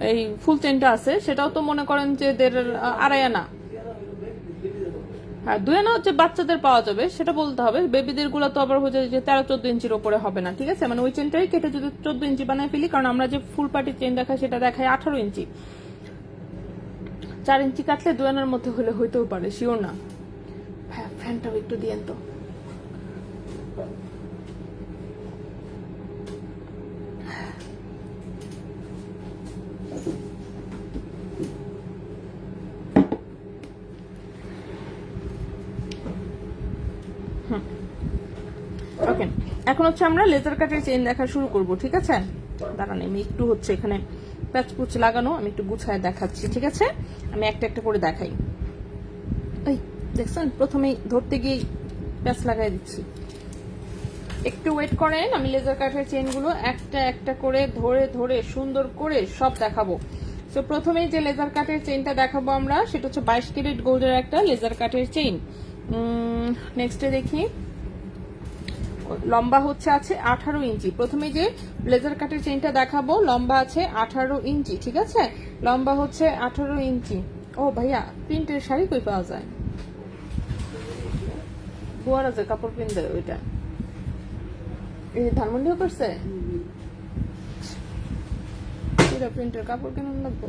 এই ফুল চেনটা আছে সেটাও তো মনে করেন যে 2.5 আনা। হ্যাঁ, 2 আনা হচ্ছে বাচ্চাদের পাওয়া যাবে, সেটা বলতে হবে। বেবিদের গুলো তো আবার হচ্ছে যে 13-14 ইঞ্চির উপরে হবে না, ঠিক আছে? মানে ওই চেনটাই কেটে যদি 14 ইঞ্চি বানায় ফেলি, কারণ আমরা যে ফুল পাটির চেন দেখাই সেটা দেখায় 18 ইঞ্চি। 4 ইঞ্চি কাটলে 2 আনার মধ্যে হলে হইতেও পারে, শিওর না। হ্যাঁ, ফ্যানটাও একটু দিয়েন তো। ওকে, এখন হচ্ছে আমরা লেজার কাটের চেইন দেখা শুরু করব, ঠিক আছে? দাঁড়ান, আমি একটু হচ্ছে এখানে প্যাচপুচ লাগানো, আমি একটু গুছায় দেখাচ্ছি, ঠিক আছে? আমি একটা একটা করে দেখাই। এই দেখছেন, প্রথমেই ধরতে গিয়ে প্যাচ লাগাই দিচ্ছি। একটু ওয়েট করেন, আমি লেজার কাটের চেইনগুলো একটা একটা করে ধরে ধরে সুন্দর করে সব দেখাবো। তো প্রথমেই যে লেজার কাটের চেইনটা দেখাবো আমরা, সেটা হচ্ছে 22 ক্যারেট গোল্ডের একটা লেজার কাটের চেইন। নেক্সটে দেখি, লম্বা হচ্ছে আছে 18 ইঞ্চি। প্রথমে যে ব্লেজার কাটের চেইনটা দেখাবো, লম্বা আছে 18 ইঞ্চি, ঠিক আছে? লম্বা হচ্ছে 18 ইঞ্চি। ও ভাইয়া, প্রিন্টের শাড়ি কই পাওয়া যায়? বুয়ার আছে কাপড় প্রিন্ট দেয় ওইটা, এই ধানমন্ডিও করছে। প্রিন্টের কাপড় কেন লাগবো?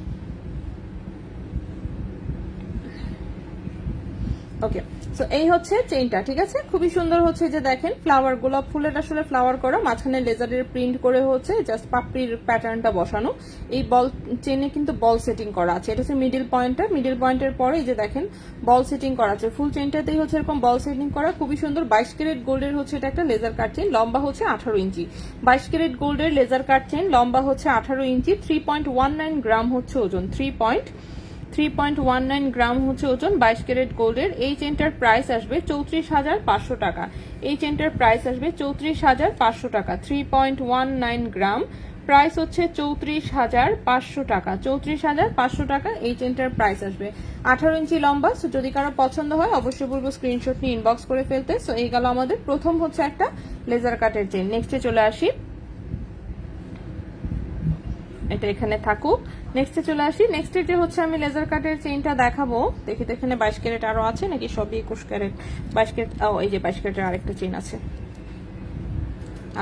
ওকে, সো এই হচ্ছে চেইনটা, ঠিক আছে? খুবই সুন্দর হচ্ছে, যে দেখেন ফ্লাওয়ার, গোলাপ ফুলের আসলে ফ্লাওয়ার করা, মাঝখানে লেজারের প্রিন্ট করে হচ্ছে জাস্ট পাপড়ির প্যাটার্নটা বসানো। এই বল চেইনে কিন্তু বল সেটিং করা আছে, এটা হচ্ছে মিডিল পয়েন্টটা। মিডিল পয়েন্টের পরে এই যে দেখেন বল সেটিং করা আছে, ফুল চেইনটাতেই হচ্ছে এরকম বল সেটিং করা, খুবই সুন্দর। 22 ক্যারেট গোল্ডের হচ্ছে এটা একটা লেজার কাট চেইন, লম্বা হচ্ছে 18 ইঞ্চি। 22 ক্যারেট গোল্ডের লেজার কাট চেইন, লম্বা হচ্ছে 18 ইঞ্চি, 3.19 গ্রাম হচ্ছে ওজন, 3.19 গ্রাম হচ্ছে ওজন 22 ক্যারেট গোল্ডের। এই চেনটার প্রাইস আসবে 34,500 টাকা। এই চেনটার প্রাইস আসবে 34,500 টাকা। 3.19 গ্রাম, প্রাইস হচ্ছে 34,500 টাকা। 34,500 টাকা এই চেনটার প্রাইস আসবে। 18 ইঞ্চি লম্বা। সো যদি কারো পছন্দ হয় অবশ্যই বলবো স্ক্রিনশট নিয়ে ইনবক্স করে ফেলতে। সো এই গেল আমাদের প্রথম হচ্ছে একটা লেজার কাটের চেন। নেক্সটে চলে আসি, এটা এখানে থাকুক। নেক্সটে চলে আসি, নেক্সটে যে হচ্ছে আমি লেজার কাটের চেইনটা দেখাবো। দেখি তো এখানে 22 ক্যারেট আরো আছে নাকি সবই 21 ক্যারেট। 22 ক্যারেট, ও এই যে 22 ক্যারেটের আরেকটা চেইন আছে।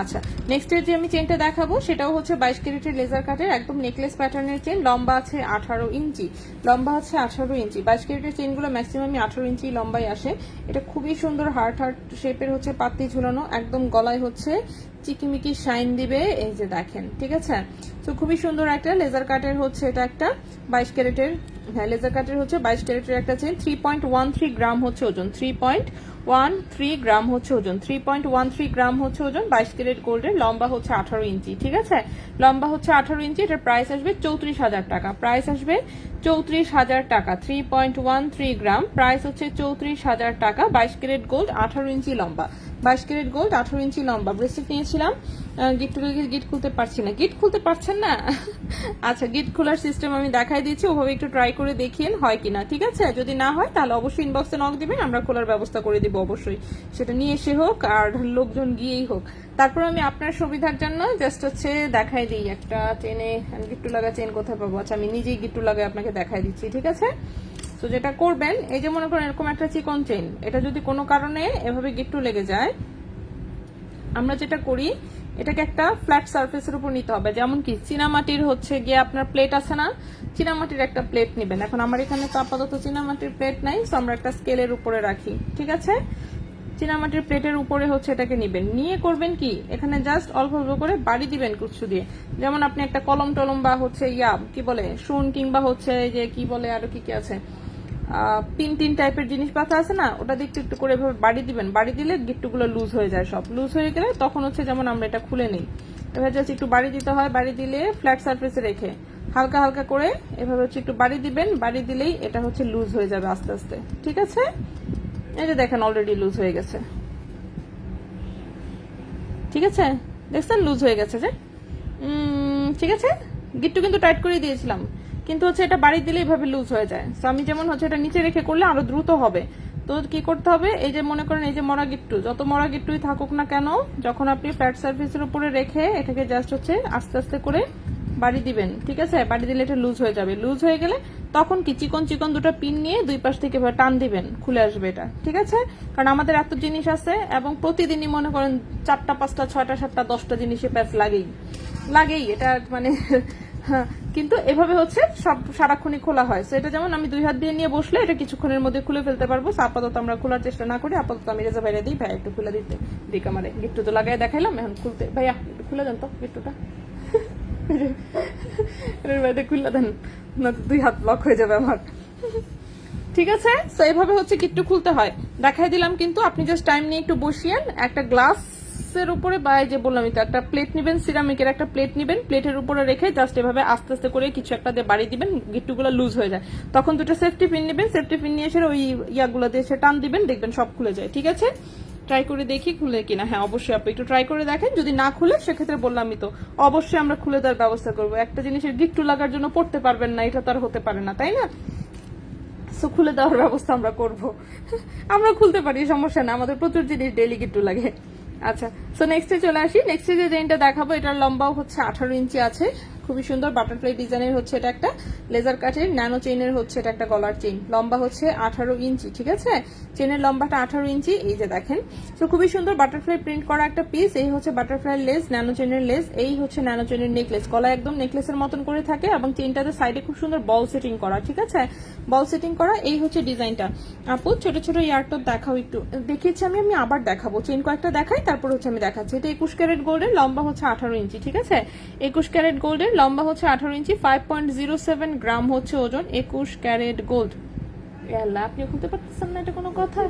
আচ্ছা, নেক্সট যে আমি চেনটা দেখাবো সেটাও হচ্ছে 22 ক্যারেটের লেজার কাটের একদম নেকলেস প্যাটার্নের চেন, লম্বা আছে 18 ইঞ্চি, লম্বা আছে 18 ইঞ্চি। 22 ক্যারেটের চেনগুলো ম্যাক্সিমামই 18 ইঞ্চি লম্বাই আসে। এটা খুবই সুন্দর হার্ট হার্ট শেপের হচ্ছে পাত্তি ঝুলানো, একদম গলায় হচ্ছে চিকিমিকি শাইন দিবে, এই যে দেখেন, ঠিক আছে। তো খুবই সুন্দর একটা লেজার কাটের হচ্ছে এটা একটা 22 ক্যারেটের, হ্যাঁ লেজার কাটের হচ্ছে 22 ক্যারেটের একটা চেন। 3.13 গ্রাম হচ্ছে ওজন, 3.13 গ্রাম হচ্ছে ওজন, 3.13 গ্রাম হচ্ছে ওজন। 22 ক্যারেট গোল্ডের, লম্বা হচ্ছে 18 ইঞ্চি, ঠিক আছে, লম্বা হচ্ছে 18 ইঞ্চি। এটার প্রাইস আসবে 34,000 টাকা, প্রাইস আসবে 34,000 টাকা। 3.13 গ্রাম, প্রাইস হচ্ছে 34,000 টাকা। 22 ক্যারেট গোল্ড, 18 ইঞ্চি লম্বা, 22 ক্যারেট গোল্ড, 18 ইঞ্চি লম্বা। ব্রেসলেট নিয়েছিলাম, গিট খুলতে পারছি না, গিট খুলতে পারছেন না? আচ্ছা, গিট খোলার সিস্টেম আমি দেখাই দিচ্ছি, ওভাবে একটু ট্রাই করে দেখিয়েন হয় কিনা, ঠিক আছে। যদি না হয় তাহলে অবশ্যই ইনবক্সে নক দিবেন, আমরা খোলার ব্যবস্থা করে দিব অবশ্যই, সেটা নিয়ে এসে হোক আর লোকজন গিয়েই হোক। তারপর আমি আপনার সুবিধার জন্য জাস্ট হচ্ছে দেখাই দিই একটা চেনে, গিট্টু লাগা চেন কোথায় পাবো। আচ্ছা, আমি নিজেই গিট্টু লাগাই আপনাকে দেখাই দিচ্ছি, ঠিক আছে। তো যেটা করবেন, এই যে মনে করেন এরকম একটা চিকন চেন, এটা যদি কোনো কারণে এভাবে গিট্টু লেগে যায়, আমরা যেটা করি এটাকে একটা ফ্ল্যাট সারফেসের উপর নিতে হবে। যেমন কি চীনামাটির হচ্ছে গিয়ে আপনার প্লেট আছে না, চীনামাটির একটা প্লেট নেবেন। এখন আমার এখানে তো আপাতত চীনামাটির প্লেট নাই, সো আমরা একটা স্কেলের উপরে রাখি, ঠিক আছে। চীনামাটির প্লেটের উপরে হচ্ছে এটাকে নিবেন, নিয়ে করবেন কি এখানে জাস্ট অল্প অল্প করে বাড়ি দিবেন কুচু দিয়ে। যেমন আপনি একটা কলম টলম বা হচ্ছে কি বলে শুন, কিংবা হচ্ছে যে কি বলে আরো কি কি আছে, পিন টাইপের জিনিস পাতা আছে না, ওটা দিয়ে একটু একটু করে এভাবে বাড়ি দিবেন। বাড়ি দিলে গিট্টুগুলো লুজ হয়ে যায়, সব লুজ হয়ে গেলে তখন হচ্ছে যেমন আমরা এটা খুলে নিই, এভাবে জাস্ট একটু বাড়ি দিতে হয়। বাড়ি দিলে ফ্ল্যাট সারফেসে রেখে হালকা হালকা করে এভাবে হচ্ছে একটু বাড়ি দিবেন, বাড়ি দিলেই এটা হচ্ছে লুজ হয়ে যাবে আস্তে আস্তে, ঠিক আছে। এই যে দেখেন অলরেডি লুজ হয়ে গেছে, ঠিক আছে, দেখছেন লুজ হয়ে গেছে যে, ঠিক আছে। গিট্টু কিন্তু টাইট করে দিয়েছিলাম, কিন্তু হচ্ছে এটা বাড়ি দিলে এইভাবে লুজ হয়ে যায়। তো আমি যেমন হচ্ছে এটা নিচে রেখে করলে আরো দ্রুত হবে। তো কি করতে হবে, এই যে মনে করেন এই যে মরা গিট্টু, যত মরা গিট্টুই থাকুক না কেন, যখন আপনি ফ্ল্যাট সারফেসের উপরে রেখে এটাকে জাস্ট হচ্ছে আস্তে আস্তে করে বাড়ি দিবেন, ঠিক আছে। বাড়ি দিলে এটা লুজ হয়ে যাবে, লুজ হয়ে গেলে তখন কি চিকন চিকন দুটো পিন নিয়ে দুই পাশ থেকে টান দিবেন, খুলে আসবে এটা, ঠিক আছে। কারণ আমাদের এত জিনিস আছে এবং প্রতিদিনই মনে করেন 4টা 5টা 6টা 7টা 10টা জিনিসে প্যাচ লাগেই এটা মানে হ্যাঁ, কিন্তু এভাবে হচ্ছে সব সারাক্ষণই খোলা হয়। তো এটা যেমন আমি 2 হাত দিয়ে নিয়ে বসলে এটা কিছুক্ষণের মধ্যে খুলে ফেলতে পারবো। আপাতত আমরা খোলার চেষ্টা না করি, আপাতত আমি রেজা বাইরে দিই, ভাই একটু খুলে দিতে দিক আমারে। গিট্টু তো লাগাই দেখাইলাম, এখন খুলতে ভাইয়া একটু খুলে দেন তো গিট্টুটা, বাইরে খুলে দেন না, 2 হাত ব্লক হয়ে যাবে আমার, ঠিক আছে। তো এইভাবে হচ্ছে গিট্টু খুলতে হয়, দেখাই দিলাম। কিন্তু আপনি জাস্ট টাইম নিয়ে একটু বসিয়েন, একটা গ্লাসের উপরে বা এই যে বললাম তো একটা প্লেট নিবেন, সিরামিকের একটা প্লেট নিবেন, প্লেটের উপরে রেখে জাস্ট এভাবে আস্তে আস্তে করে কিছু একটা দিয়ে বাড়ি দিবেন, গিট্টুগুলো লুজ হয়ে যায়। তখন দুটো সেফটি পিন নেবেন, সেফটি পিন নিয়ে এসে ওই ইয়াগুলো দিয়ে এসে টান দিবেন, দেখবেন সব খুলে যায়, ঠিক আছে। ট্রাই করে দেখি খুলে কিনা। হ্যাঁ অবশ্যই আপনি একটু ট্রাই করে দেখেন, যদি না খুলে সেক্ষেত্রে বললামই তো অবশ্যই আমরা খুলে দেওয়ার ব্যবস্থা করবো। একটা জিনিসের গিট্টু লাগার জন্য পড়তে পারবেন না, এটা তো আর হতে পারে না, তাই না। সো খুলে দেওয়ার ব্যবস্থা আমরা করব, আমরা খুলতে পারি, সমস্যা না, আমাদের প্রচুর জিনিস ডেইলি গিট্টু লাগে। আচ্ছা, সো নেক্সটে চলে আসি। নেক্সটে যে চেইনটা দেখাবো এটার লম্বাও হচ্ছে 18 ইঞ্চি আছে, খুবই সুন্দর বাটারফ্লাই ডিজাইনের হচ্ছে এটা একটা লেজার কাটের ন্যানো চেইনের হচ্ছে এটা একটা গলার চেইন, লম্বা হচ্ছে 18 ইঞ্চি, ঠিক আছে। চেইনের লম্বাটা 18 ইঞ্চি, এই যে দেখেন। তো খুবই সুন্দর বাটারফ্লাই প্রিন্ট করা একটা পিস, এই হচ্ছে বাটারফ্লাই লেস, ন্যানো চেইনের লেস, এই হচ্ছে ন্যানো চেইনের নেকলেস, গলা একদম নেকলেসের মতন করে থাকে এবং চেইনটাতে সাইডে খুব সুন্দর বল সেটিং করা, ঠিক আছে, বল সেটিং করা। এই হচ্ছে ডিজাইনটা। আপু ছোট ছোট ইয়ারটপ দেখাও একটু, দেখিয়েছি আমি আবার দেখাবো, চেইন কয়েকটা দেখাই তারপর হচ্ছে আমি দেখাচ্ছি। এটা 21 ক্যারেট গোল্ডের, লম্বা হচ্ছে 18 ইঞ্চি, ঠিক আছে। 21 ক্যারেট গোল্ডের, লম্বা হচ্ছে 18 ইঞ্চি, 5.07 গ্রাম হচ্ছে ওজন, 21 ক্যারেট গোল্ড। আল্লাহ, আপনি খুলতে পারতেছেন না, এটা কোনো কথা?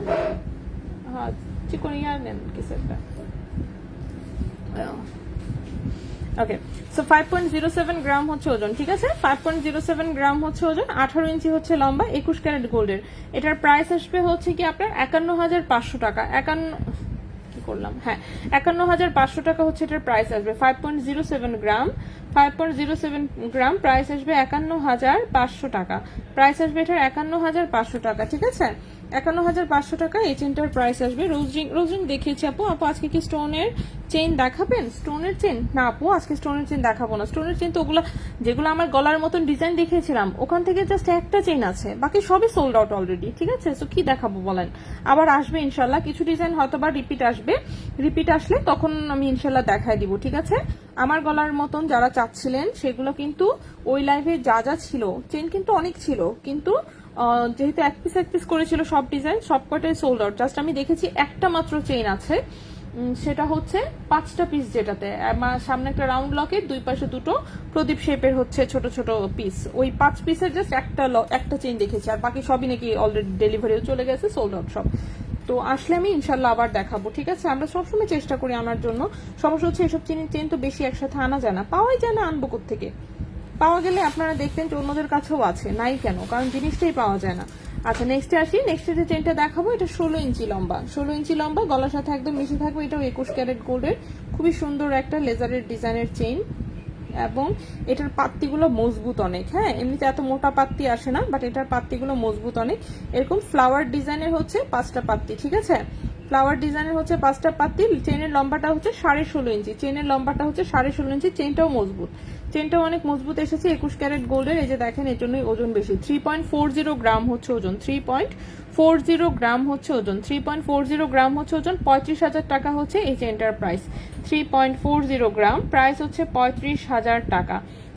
হ্যাঁ, চিকন ইয়ার নেন কিছু একটা। ওকে, সো 5.07 গ্রাম হচ্ছে ওজন, ঠিক আছে। 5.07 গ্রাম হচ্ছে ওজন, 18 ইঞ্চি হচ্ছে লম্বা, 21 ক্যারেট গোল্ডের। এটার প্রাইস আসবে হচ্ছে কি আপনার 51,500 টাকা। 51,500 টাকা হচ্ছে এটার প্রাইস আসবে। 5.07 গ্রাম, 5.07 গ্রাম প্রাইস আসবে 51,500 টাকা, প্রাইস আসবে এটার 51,500 টাকা, ঠিক আছে। 51,500 টাকা এই চেনটার প্রাইস আসবে। রোজ রিং দেখিয়েছি আপু। আপু আজকে কি স্টোনের চেইন দেখাবেন? স্টোনের চেন না আপু, আজকে স্টোনের চেন দেখাবো না। স্টোনের চেন তো ওগুলো যেগুলো আমার গলার মতন ডিজাইন দেখিয়েছিলাম ওখান থেকে জাস্ট একটা চেইন আছে, বাকি সবই সোল্ড আউট অলরেডি। ঠিক আছে, সো কি দেখাবো বলেন? আবার আসবে ইনশাল্লাহ, কিছু ডিজাইন হয়তো বা রিপিট আসবে। রিপিট আসলে তখন আমি ইনশাল্লাহ দেখাই দিব। ঠিক আছে, আমার গলার মতন যারা চাচ্ছিলেন সেগুলো কিন্তু ওই লাইভে যা যা ছিল, চেন কিন্তু অনেক ছিল, কিন্তু যেহেতু এক পিস করেছিল সব ডিজাইন, সব কটাই সোল্ড আউট। জাস্ট আমি দেখেছি একটা মাত্র চেইন আছে, সেটা হচ্ছে 5টা পিস, যেটাতে সামনে একটা রাউন্ড লকেট, দুই পাশে দুটো প্রদীপ শেপের হচ্ছে ছোট ছোট পিস। ওই 5 পিসের জাস্ট একটা চেইন দেখেছি, আর বাকি সবই নাকি অলরেডি ডেলিভারিও চলে গেছে, সোল্ড আউট সব। তো আসলে আমি ইনশাল্লাহ আবার দেখাবো। ঠিক আছে, আমরা সবসময় চেষ্টা করি আনার জন্য। সমস্যা হচ্ছে এসব চেন তো বেশি একসাথে আনা যায় না, পাওয়াই যায় না, আনবো থেকে। পাওয়া গেলে আপনারা দেখবেন যে অন্যদের কাছেও আছে, নাই কেন, কারণ জিনিসটাই পাওয়া যায় না। আচ্ছা নেক্সটে আসি। নেক্সটে যে চেনটা দেখাবো এটা 16 ইঞ্চি লম্বা, 16 ইঞ্চি লম্বা, গলার সাথে একদম মিশে থাকবে। এটাও 21 ক্যারেট গোল্ডের খুবই সুন্দর একটা লেজারের ডিজাইনের চেইন, এবং এটার পাত্তিগুলো মজবুত অনেক। হ্যাঁ, এমনিতে এত মোটা পাত্তি আসে না, বাট এটার পাত্তিগুলো মজবুত অনেক। এরকম ফ্লাওয়ার ডিজাইনের হচ্ছে 5টা পাত্তি। ঠিক আছে, ফ্লাওয়ার ডিজাইনের হচ্ছে 5টা পাত্তি। চেনের লম্বাটা হচ্ছে 16.5 ইঞ্চি, চেনের লম্বাটা হচ্ছে 16.5 ইঞ্চি। চেনটাও মজবুত, চেনটাও অনেক মজবুত এসেছে। 21 ক্যারেট গোল্ডের, এই যে দেখেন, এর জন্যই ওজন বেশি। 3.40 গ্রাম হচ্ছে ওজন, 3.40 গ্রাম হচ্ছে ওজন, 3.40 গ্রাম হচ্ছে ওজন। 35,000 টাকা হচ্ছে এই চেনটার প্রাইস। 3.40 গ্রাম, প্রাইস হচ্ছে 35,000 টাকা।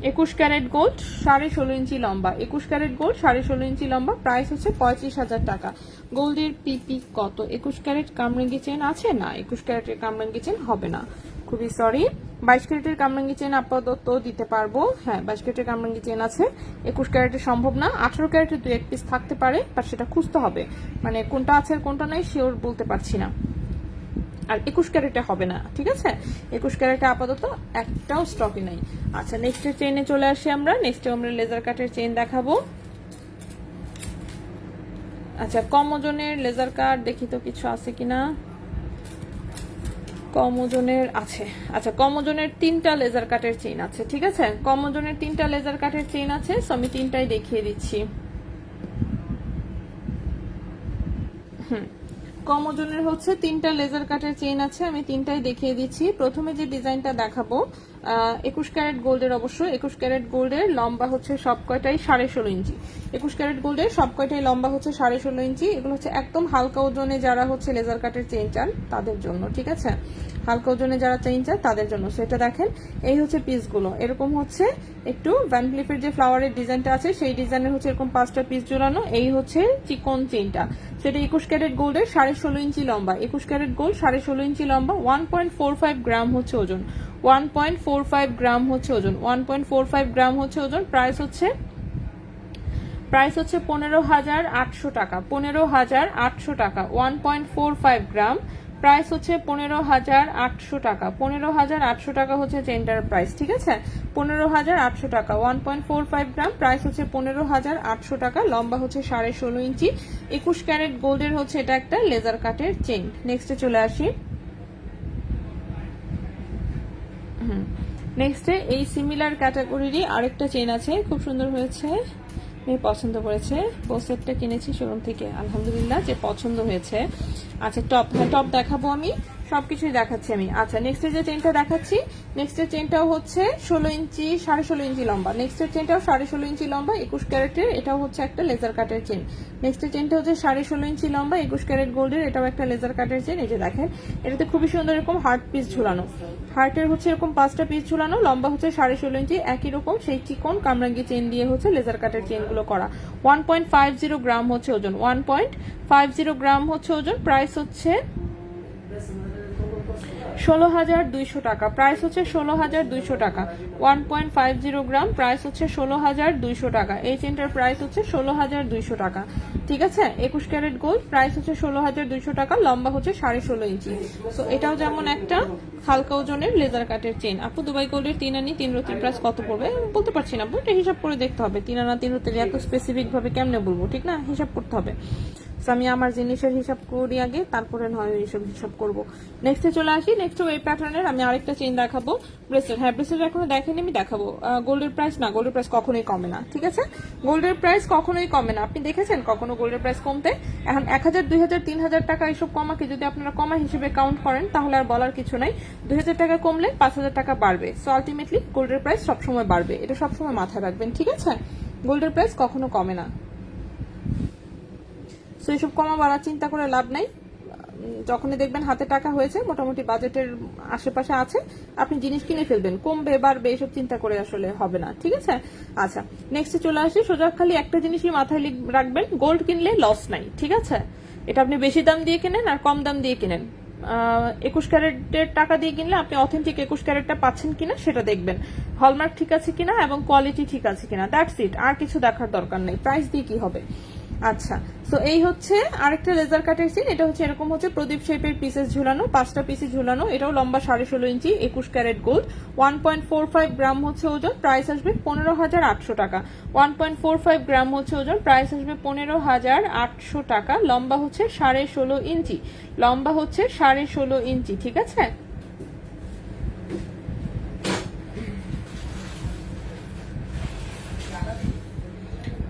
21 ক্যারেট গোল্ড, 16.5 ইঞ্চি লম্বা, 21 ক্যারেট গোল্ড, 16.5 ইঞ্চি লম্বা, প্রাইস হচ্ছে 35,000 টাকা। গোল্ডের পিপি কত? 21 ক্যারেট কামরাঙ্গি চেন আছে না? 21 ক্যারেটের কামরাঙ্গি চেন হবে না, খুবই সরি। 22 ক্যারেটের কামরাঙ্গি চেন আপাতত দিতে পারবো। হ্যাঁ, 22 ক্যারেটের কামরাঙ্গি চেন আছে, 21 ক্যারেটের সম্ভব না। 18 ক্যারেটের 2-1 পিস থাকতে পারে, বাট সেটা খুঁজতে হবে, মানে কোনটা আছে আর কোনটা নাই শিওর বলতে পারছি না। আর 21 ক্যারেটে হবে না। ঠিক আছে, 21 ক্যারেটে আপাতত একটাও স্টকে নাই। আচ্ছা নেক্সট চেইনে চলে আসি আমরা। নেক্সটে আমরা লেজার কাটের চেইন দেখাবো। আচ্ছা, কম ওজনের লেজার কাট দেখি তো কিছু আছে কিনা। কম ওজনের আছে। আচ্ছা, কম ওজনের 3টা লেজার কাটের চেইন আছে। ঠিক আছে, কম ওজনের 3টা লেজার কাটের চেইন আছে, সো আমি 3টাই দেখিয়ে দিচ্ছি। কম ওজনের হচ্ছে 3টা লেজার কাটের চেইন আছে, আমি 3টাই দেখিয়ে দিচ্ছি। প্রথমে যে ডিজাইনটা দেখাবো 21 ক্যারেট গোল্ডের, অবশ্যই 21 ক্যারেট গোল্ডের, লম্বা হচ্ছে সব কয়টাই 16.5 ইঞ্চি। 21 ক্যারেট গোল্ডের সব কয়টাই লম্বা হচ্ছে 16.5 ইঞ্চি। এগুলো হচ্ছে একদম হালকা ওজনে যারা হচ্ছে লেজার কাটের চেইন চান তাদের জন্য। ঠিক আছে, হালকা ওজনে যারা চেইন চান তাদের জন্য। সেটা দেখেন, এই হচ্ছে পিসগুলো, এরকম হচ্ছে একটু ভ্যান ক্লিফের যে ফ্লাওয়ারের ডিজাইনটা আছে সেই ডিজাইনের হচ্ছে এরকম 5টা পিস জোড়ানো। এই হচ্ছে চিকন চেইনটা, সেটা 21 ক্যারেট গোল্ডের, 16.5 ইঞ্চি লম্বা। 21 ক্যারেট গোল্ড, 16.5 ইঞ্চি লম্বা, 1.45 গ্রাম হচ্ছে ওজন, 1.45 গ্রাম হচ্ছে ওজন, 1.45 গ্রাম হচ্ছে ওজন। প্রাইস হচ্ছে 15,800 টাকা, 15,800 টাকা। 1.45 গ্রাম, প্রাইস হচ্ছে 15,800 টাকা, 15,800 টাকা হচ্ছে চেনটার প্রাইস। ঠিক আছে, 15,800 টাকা। 1.45 গ্রাম, প্রাইস হচ্ছে 15,800 টাকা। লম্বা হচ্ছে 16.5 ইঞ্চি। 21 ক্যারেট গোল্ডের হচ্ছে এটা একটা লেজার কাটের চেন। নেক্সটে চলে আসি। নেক্সটে এই সিমিলার ক্যাটাগরিরই আরেকটা চেন আছে, খুব সুন্দর হয়েছে, মেয়ে পছন্দ করেছে। সেটটা কিনেছি শোরুম থেকে, আলহামদুলিল্লাহ যে পছন্দ হয়েছে। আচ্ছা টপ, হ্যাঁ টপ দেখাবো আমি, সবকিছুই দেখাচ্ছি আমি। আচ্ছা নেক্সটের যে চেনটা দেখাচ্ছি, নেক্সটের চেনটাও হচ্ছে 16 ইঞ্চি, 16.5 ইঞ্চি লম্বা। নেক্সটের চেনটাও 16.5 ইঞ্চি লম্বা, 21 ক্যারেটের, এটাও হচ্ছে একটা লেজার কাটের চেন। নেক্সটের চেনটা হচ্ছে 16.5 ইঞ্চি লম্বা, 21 ক্যারেট গোল্ডের, এটাও একটা লেজার কাটের চেন। এই যে দেখেন, এটাতে খুবই সুন্দর এরকম হার্ট পিস ঝুলানো, হার্টের হচ্ছে এরকম 5টা পিস ঝুলানো, লম্বা হচ্ছে 16.5 ইঞ্চি। একই রকম সেই চিকন কামরাঙ্গি চেন দিয়ে হচ্ছে লেজার কাটের চেনগুলো করা। 1.50 গ্রাম হচ্ছে ওজন, 1.50 গ্রাম হচ্ছে ওজন। প্রাইস হচ্ছে 16,200 টাকা, প্রাইস হচ্ছে 16,200 টাকা। 1.50 গ্রাম, প্রাইস হচ্ছে 16,200 টাকা। এই চেনটার প্রাইস হচ্ছে 16,200 টাকা। ঠিক আছে, 21 ক্যারেট গোল্ড, প্রাইস হচ্ছে 16,200 টাকা, লম্বা হচ্ছে 16.5 ইঞ্চি। সো এটাও যেমন একটা হালকা ওজনের লেজার কাটের চেন। আপু দুবাই গোল্ডের 3 আনি 3 রতির প্রাইস কত পড়বে বলতে পারছি না, এটা হিসাব করে দেখতে হবে। 3 আনা 3 রতির এত স্পেসিফিক ভাবে কেমনে বলবো, ঠিক না, হিসাব করতে হবে। তো আমি আমার জিনিসের হিসাব করি আগে, তারপরে নয় এইসব হিসাব করবো। নেক্সটে চলে আসি। নেক্সট এই প্যাটার্নের আমি আরেকটা চেইন দেখাবো, ব্রেসলেট। হ্যাঁ, ব্রেসলেট এখনো দেখেনি, আমি দেখাবো। গোল্ডের প্রাইস না, গোল্ডের প্রাইস কখনোই কমে না, ঠিক আছে? গোল্ডের প্রাইস কখনোই কমে না। আপনি দেখেছেন কখনো গোল্ডের প্রাইস কমতে? এখন 1000, 2000, 3000 টাকা এইসব কমাকে যদি আপনারা কমা হিসেবে কাউন্ট করেন তাহলে আর বলার কিছু নাই। 2000 টাকা কমলে 5000 টাকা বাড়বে। সো আলটিমেটলি গোল্ডের প্রাইস সবসময় বাড়বে, এটা সবসময় মাথায় রাখবেন, ঠিক আছে? গোল্ডের প্রাইস কখনো কমে না। সো এইসব কমা বাড়ার চিন্তা করে লাভ নাই। যখনই দেখবেন হাতে টাকা হয়েছে, মোটামুটি বাজেটের আশেপাশে আছে, আপনি জিনিস কিনে ফেলবেন। কমবে বাড়বে এসব চিন্তা করে আসলে হবে না, ঠিক আছে? আচ্ছা, নেক্সটে চলে আসি। সোজা খালি একটা জিনিসই মাথায় রাখবেন, গোল্ড কিনলে লস নাই, ঠিক আছে? এটা আপনি বেশি দাম দিয়ে কিনেন আর কম দাম দিয়ে কিনেন, 21 ক্যারেটের টাকা দিয়ে কিনলে আপনি অথেন্টিক 21 ক্যারেটটা পাচ্ছেন কিনা সেটা দেখবেন, হলমার্ক ঠিক আছে কিনা এবং কোয়ালিটি ঠিক আছে কিনা, দ্যাটস ইট। আর কিছু দেখার দরকার নেই, প্রাইস দিয়ে কি হবে। আচ্ছা, সো এই হচ্ছে আরেকটা লেজার কাটের চেইন। এটা হচ্ছে এরকম হচ্ছে প্রদীপ শেপের পিসেস ঝুলানো, 5টা পিসি ঝুলানো। এটাও লম্বা 16.5 ইঞ্চি, 21 ক্যারেট গোল্ড, 1.45 গ্রাম হচ্ছে ওজন, প্রাইস আসবে 15,800 টাকা। 1.45 গ্রাম হচ্ছে ওজন, প্রাইস আসবে 15,800 টাকা। লম্বা হচ্ছে 16.5 ইঞ্চি, লম্বা হচ্ছে 16.5 ইঞ্চি, ঠিক আছে?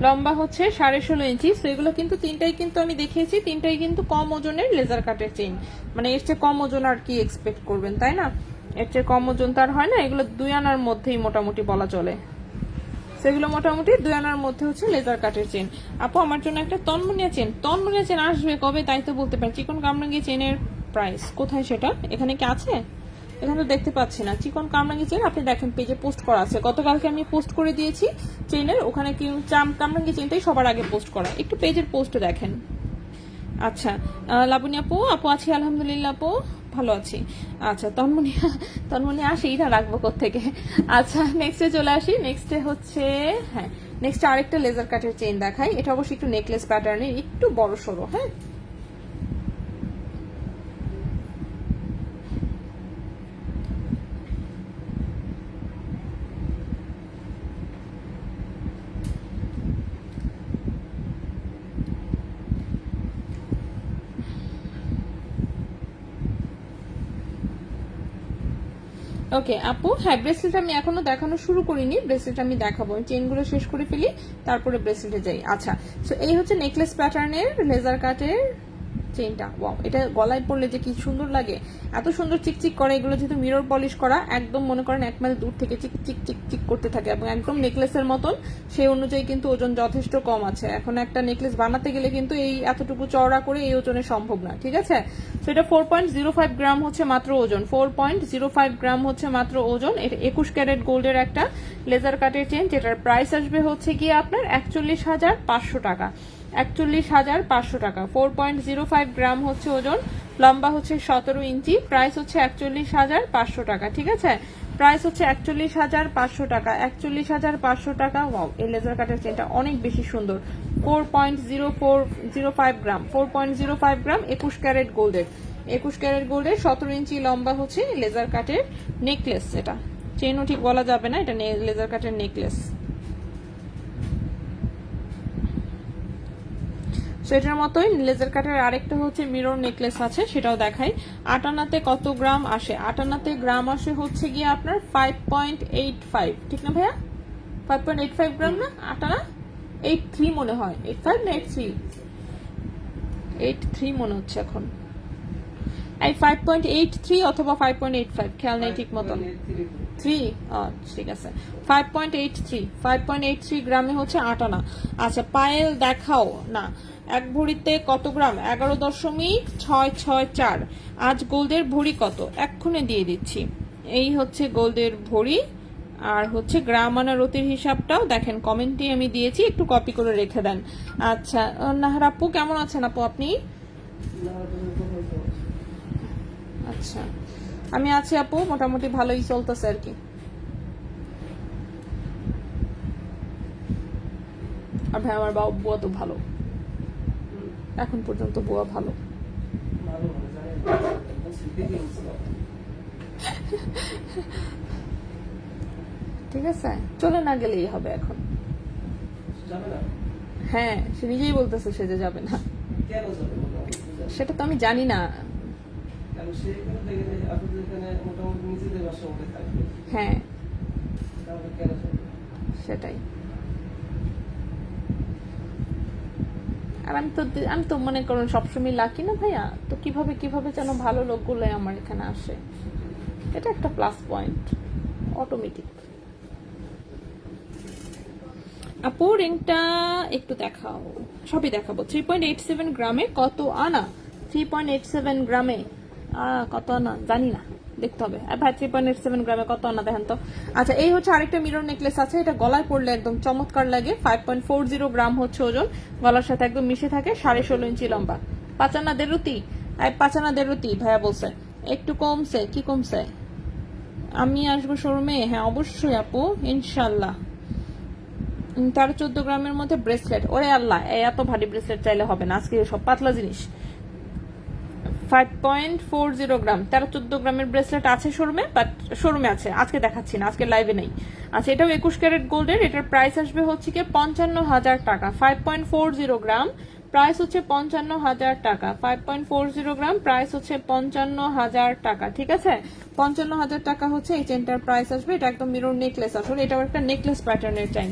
লম্বা হচ্ছে 16.5 ইঞ্চি। তো এগুলো কিন্তু তিনটাই কিন্তু আমি দেখিয়েছি, তিনটাই কিন্তু কম ওজনের লেজার কাটের চেইন। মানে এর চেয়ে কম ওজন আর কি এক্সপেক্ট করবেন, তাই না? এর চেয়ে কম ওজন তার হয় না। এগুলো 2 আনার মধ্যেই মোটামুটি বলা চলে। সেগুলো মোটামুটি 2 আনার মধ্যে হচ্ছে লেজার কাটের চেন। আপু আমার জন্য একটা তন্মনিয়া চেন। তন্মনিয়া চেন আসবে কবে তাই তো বলতে পারি। চিকন কামরাঙ্গি চেনের প্রাইস কোথায় সেটা? এখানে কি আছে? এখানে তো দেখতে পাচ্ছি না। চিকন কামরাঙ্গি চেন আপনি দেখেন পেজে পোস্ট করা আছে, গতকালকে আমি পোস্ট করে দিয়েছি চেনের, ওখানে কি কামরাঙ্গি চেনটাই সবার আগে পোস্ট করা, একটু পেজের পোস্টে দেখেন। আচ্ছা, লাবণী আপু, আপু আছি আলহামদুলিল্লাহ আপু, ভালো আছি। আচ্ছা, তন্মনিয়া আসেই না, রাখবো কোত্থেকে। আচ্ছা, নেক্সটে চলে আসি। নেক্সটে হচ্ছে, হ্যাঁ, নেক্সটে আরেকটা লেজার কাটের চেইন দেখাই। এটা অবশ্যই একটু নেকলেস প্যাটার্নের, একটু বড় সড়ো, হ্যাঁ। ওকে আপু, হ্যাঁ ব্রেসলেট আমি এখনো দেখানো শুরু করিনি, ব্রেসলেট আমি দেখাবো। চেইনগুলো শেষ করে ফেলি, তারপরে ব্রেসলেটে যাই। আচ্ছা, সো এই হচ্ছে নেকলেস প্যাটার্নের লেজার কাটের চেইনটা। ওয়াও, এটা গলায় পরলে যে কি সুন্দর লাগে, এত সুন্দর চিকচিক করে। এগুলো যেহেতু মিরর পলিশ করা, একদম মনে করেন 1 মাইল দূর থেকে চিক চিক চিক চিক করতে থাকে এবং একদম নেকলেসের মতন। সেই অনুযায়ী কিন্তু ওজন যথেষ্ট কম আছে। এখন একটা নেকলেস বানাতে গেলে কিন্তু এই এতটুকু চওড়া করে এই ওজনে সম্ভব না, ঠিক আছে? তো এটা 4.05 গ্রাম হচ্ছে মাত্র ওজন, 4.05 গ্রাম হচ্ছে মাত্র ওজন। এটা 21 ক্যারেট গোল্ডের একটা লেজার কাটের চেন, যেটার প্রাইস আসবে হচ্ছে গিয়ে আপনার 41,500 টাকা। 41,500 টাকা। 4.05 গ্রাম হচ্ছে ওজন, লম্বা হচ্ছে 17 ইঞ্চি, প্রাইস হচ্ছে 41,500 টাকা, ঠিক আছে? প্রাইস হচ্ছে 41,500 টাকা। 41,500 টাকা। ওয়াও, এই লেজার কাটের চেনটা অনেক বেশি সুন্দর। 4.0405 গ্রাম, 4.05 গ্রাম, 21 ক্যারেট গোল্ডের, 21 ক্যারেট গোল্ডের 17 ইঞ্চি লম্বা হচ্ছে লেজার কাটের নেকলেস। এটা চেনও ঠিক বলা যাবে না, এটা লেজার কাটের নেকলেস। সেটার মতোই লেজার কাটের আরেকটা হচ্ছে মিরর নেকলেস আছে, সেটাও দেখাই। 8 আনাতে কত গ্রাম আসে? 8 আনাতে গ্রাম আসে হচ্ছে গিয়ে আপনার 5.85, ঠিক না ভাইয়া? 5.85 গ্রাম না 8 আনা? 83 মনে হয়, 85 না 83? 83 মনে হচ্ছে এখন। এই 5.83 অথবা 5.85, খেয়াল নেই ঠিক মতন। 3, ঠিক আছে, 5.83 গ্রামে হচ্ছে 8 আনা। আচ্ছা, পায়েল দেখাও না। 1 ভরিতে কত গ্রাম? 11.664। আজ গোল্ডের ভরি কত? এক্ষুনি দিয়ে দিচ্ছি। এই হচ্ছে গোল্ডের ভরি, আর হচ্ছে গ্রাম আনা রতির হিসাবটাও দেখেন কমেন্টে আমি দিয়েছি, একটু কপি করে রেখে দেন। আচ্ছা, নাহার আপু কেমন আছেন আপু আপনি? আচ্ছা, আমি আছি আপু, মোটামুটি ভালোই চলতেছে আর কি। আর ভাই আমার বুয়া তো ভালো, এখন পর্যন্ত বুয়া ভালো। ঠিক আছে, চলে না গেলেই হবে এখন। হ্যাঁ, সে নিজেই বলতেছে সে যে যাবে না। কেন চলে মোটামুটি বুঝলেন? সেটা তো আমি জানি না। কারণ সেখানে দেখে যে আপনাদের এখানে মোটামুটি নিজেদের বাসার মধ্যে থাকবে, হ্যাঁ তাহলে কেন চলবে? সেটাই। আর আমি তো মনে করুন সবসময় লাকি না ভাইয়া, তো কিভাবে কিভাবে যেন ভালো লোকগুলো আমার এখানে আসে, এটা একটা প্লাস পয়েন্ট অটোমেটিক। আপু রিংটা একটু দেখাও, সবই দেখাবো। 3.87 গ্রামে কত আনা? 3.87 গ্রামে কত আনা জানি না, দেখতে হবে। আর ভাই 3.87 গ্রামে কত আনা দেখেন তো। আচ্ছা এই হচ্ছে আরেকটা মিরর নেকলেস আছে, এটা গলায় পড়লে একদম চমৎকার লাগে। 5.40 গ্রাম হচ্ছে ওজন, গলার সাথে একদম মিশে থাকে, 16.5 ইঞ্চি লম্বা। পাচানা দেরুতি, পাচানা দেরুতি ভাইয়া বলছে একটু কমছে। কি কমছে? আমি আসবো শোরুমে, হ্যাঁ অবশ্যই আপু ইনশাল্লাহ। 13-14 গ্রামের মধ্যে ব্রেসলেট, ওরে আল্লাহ এত ভারী ব্রেসলেট চাইলে হবে না, আজকে সব পাতলা জিনিস। 5.40 গ্রাম 13-14 গ্রামের ব্রেসলেট আছে শোরুমে, বাট শোরুমে আছে, আজকে দেখাচ্ছি না, আজকে লাইভে নেই। আচ্ছা এটাও 21 ক্যারেট গোল্ডের, এটার প্রাইস আসবে হচ্ছে কি 55,000 টাকা। 5.40 গ্রাম প্রাইস হচ্ছে 55,000 টাকা। 5.40 গ্রাম প্রাইস হচ্ছে 55,000 টাকা, ঠিক আছে? 55,000 টাকা হচ্ছে এই চেনটার প্রাইস আসবে। এটা একদম মিরর নেকলেস, আসলে এটাও একটা নেকলেস প্যাটার্নের চেইন।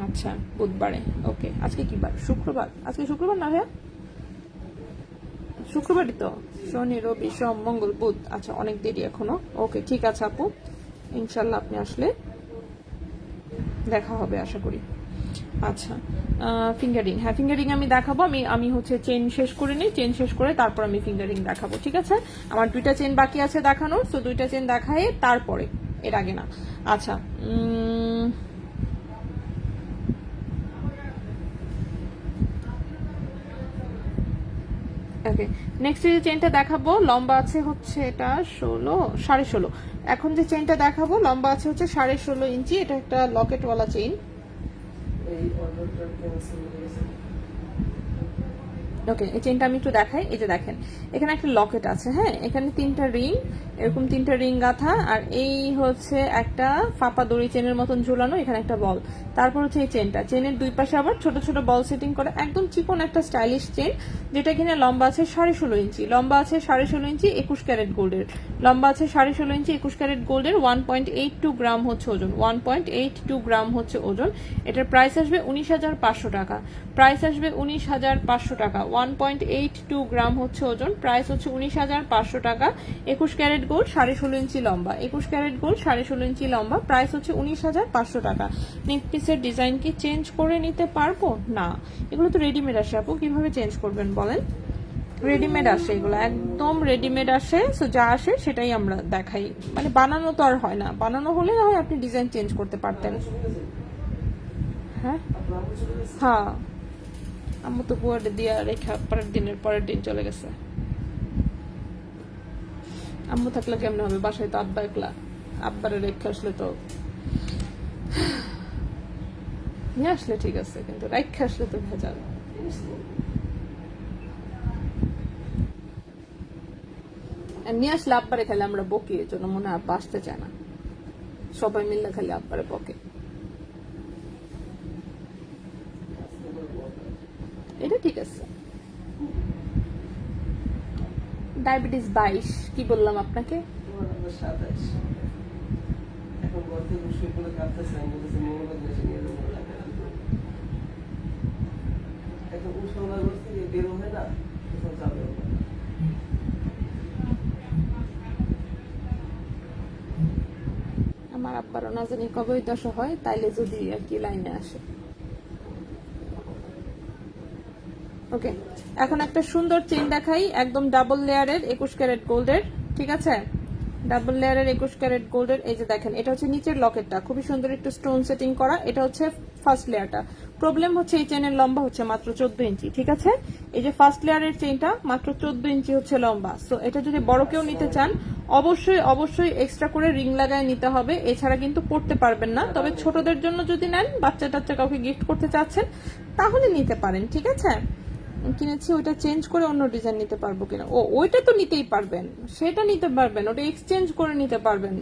আচ্ছা বুধবারে, ওকে। আজকে কি বার? শুক্রবার। আজকে শুক্রবার না ভাইয়া? শুক্রবারই তো, শনি রবি সোম মঙ্গল বুধ, আচ্ছা অনেক দেরি এখনো। ওকে ঠিক আছে আপু, ইনশাল্লাহ আপনি আসলে দেখা হবে আশা করি। আচ্ছা ফিঙ্গারিং, হ্যাঁ ফিঙ্গারিং আমি দেখাবো। আমি হচ্ছে চেন শেষ করে নিই, চেন শেষ করে তারপর আমি ফিঙ্গারিং দেখাবো, ঠিক আছে? আমার 2টা চেন বাকি আছে দেখানোর, তো 2টা চেন দেখাই তারপরে, এর আগে না। আচ্ছা ওকে, নেক্সট যে চেনটা দেখাবো লম্বা আছে হচ্ছে এটা 16.5 এখন যে চেনটা দেখাবো লম্বা আছে হচ্ছে 16.5 ইঞ্চি। এটা একটা লকেটওয়ালা চেইন। এই অর্ডারটা ক্যান্সেল হয়ে গেছে। ওকে এই চেনটা আমি একটু দেখাই। এই যে দেখেন এখানে একটা লকেট আছে, হ্যাঁ এখানে 3টা রিং, এরকম 3টা রিং গাঁথা, আর এই হচ্ছে একটা ফাপা দড়ি চেনের মতন ঝুলানো, এখানে একটা বল। তারপর হচ্ছে এই চেনটা, চেনের দুই পাশে আবার ছোট ছোট বল সেটিং করে, একদম চিকন একটা স্টাইলিশ চেন, যেটা কিনা লম্বা আছে 16.5 ইঞ্চি। লম্বা আছে 16.5 ইঞ্চি 21 ক্যারেট গোল্ডের, লম্বা আছে 16.5 ইঞ্চি 21 ক্যারেট গোল্ডের। 1.82 গ্রাম হচ্ছে ওজন, 1.82 গ্রাম হচ্ছে ওজন। এটার প্রাইস আসবে 19,500 টাকা। প্রাইস আসবে 19,500 টাকা। 1.82 গ্রাম হচ্ছে ওজন, প্রাইস হচ্ছে 19,500 টাকা। 21 ক্যারেট গোল্ড 16.5 ইঞ্চি লম্বা, 21 ক্যারেট গোল্ড 16.5 ইঞ্চি লম্বা, প্রাইস হচ্ছে 19,500 টাকা। নেক পিসের ডিজাইন কি চেঞ্জ করে নিতে পারবো? না, এগুলো তো রেডিমেড আসে আপু, কিভাবে চেঞ্জ করবেন বলেন? রেডিমেড আসে, এগুলো একদম রেডিমেড আসে। সো যা আসে সেটাই আমরা দেখাই, মানে বানানো তো আর হয় না, বানানো হলে না হয় আপনি ডিজাইন চেঞ্জ করতে পারতেন। হ্যাঁ হ্যাঁ, আম্মু তো বুয়ারে দিয়া রেখা পরের দিন চলে গেছে। আম্মু থাকলে কেমন হবে, বাসায় তো আব্বা একলা, আব্বারে রেখে আসলে তো নিয়ে আসলে ঠিক আছে, কিন্তু রেখে আসলে তো ভেজাল। নিয়ে আসলে আব্বারে খালি আমরা বকি, এর জন্য মনে হয় আব্বা আসতে চায় না, সবাই মিললে খালি আব্বারে বকে। এটা ঠিক আছে। ডায়াবেটিস 22, কি বললাম আপনাকে? তোমার নাম্বার 27। এখন গর্তে বসে বলে কাঁদতেছে, আমি বলতেছি মঙ্গলবার দেশে নিয়ে যাবো। এখন উৎসবনা করছি বের হয় না, কোথাও যাবে না। আমার আব্বারও না জানি কবে ওই দশা হয়, তাইলে যদি আর কি লাইনে আসে। ওকে, এখন একটা সুন্দর চেন দেখাই, একদম ডাবল লেয়ারের 21 ক্যারেট গোল্ডের, ঠিক আছে? ডাবল লেয়ারের 21 ক্যারেট গোল্ডের। এই যে দেখেন এটা হচ্ছে নিচের লকেটটা, খুবই সুন্দর একটু স্টোন সেটিং করা। এটা হচ্ছে ফার্স্ট লেয়ারটা। প্রবলেম হচ্ছে এই চেনের লম্বা হচ্ছে মাত্র 14 ইঞ্চি, ঠিক আছে? এই যে ফার্স্ট লেয়ারের চেনটা মাত্র 14 ইঞ্চি হচ্ছে লম্বা। সো এটা যদি বড় কেউ নিতে চান অবশ্যই অবশ্যই এক্সট্রা করে রিং লাগায় নিতে হবে, এছাড়া কিন্তু পড়তে পারবেন না। তবে ছোটদের জন্য যদি নেন, বাচ্চা টাচ্চা কাউকে গিফট করতে চাচ্ছেন তাহলে নিতে পারেন, ঠিক আছে? কিনেছি ওইটা চেঞ্জ করে অন্য ডিজাইন নিতে পারবো কিনা? ও ওইটা তো নিতেই পারবেন, সেটা নিতে পারবেন, ওটা এক্সচেঞ্জ করে নিতে পারবেন,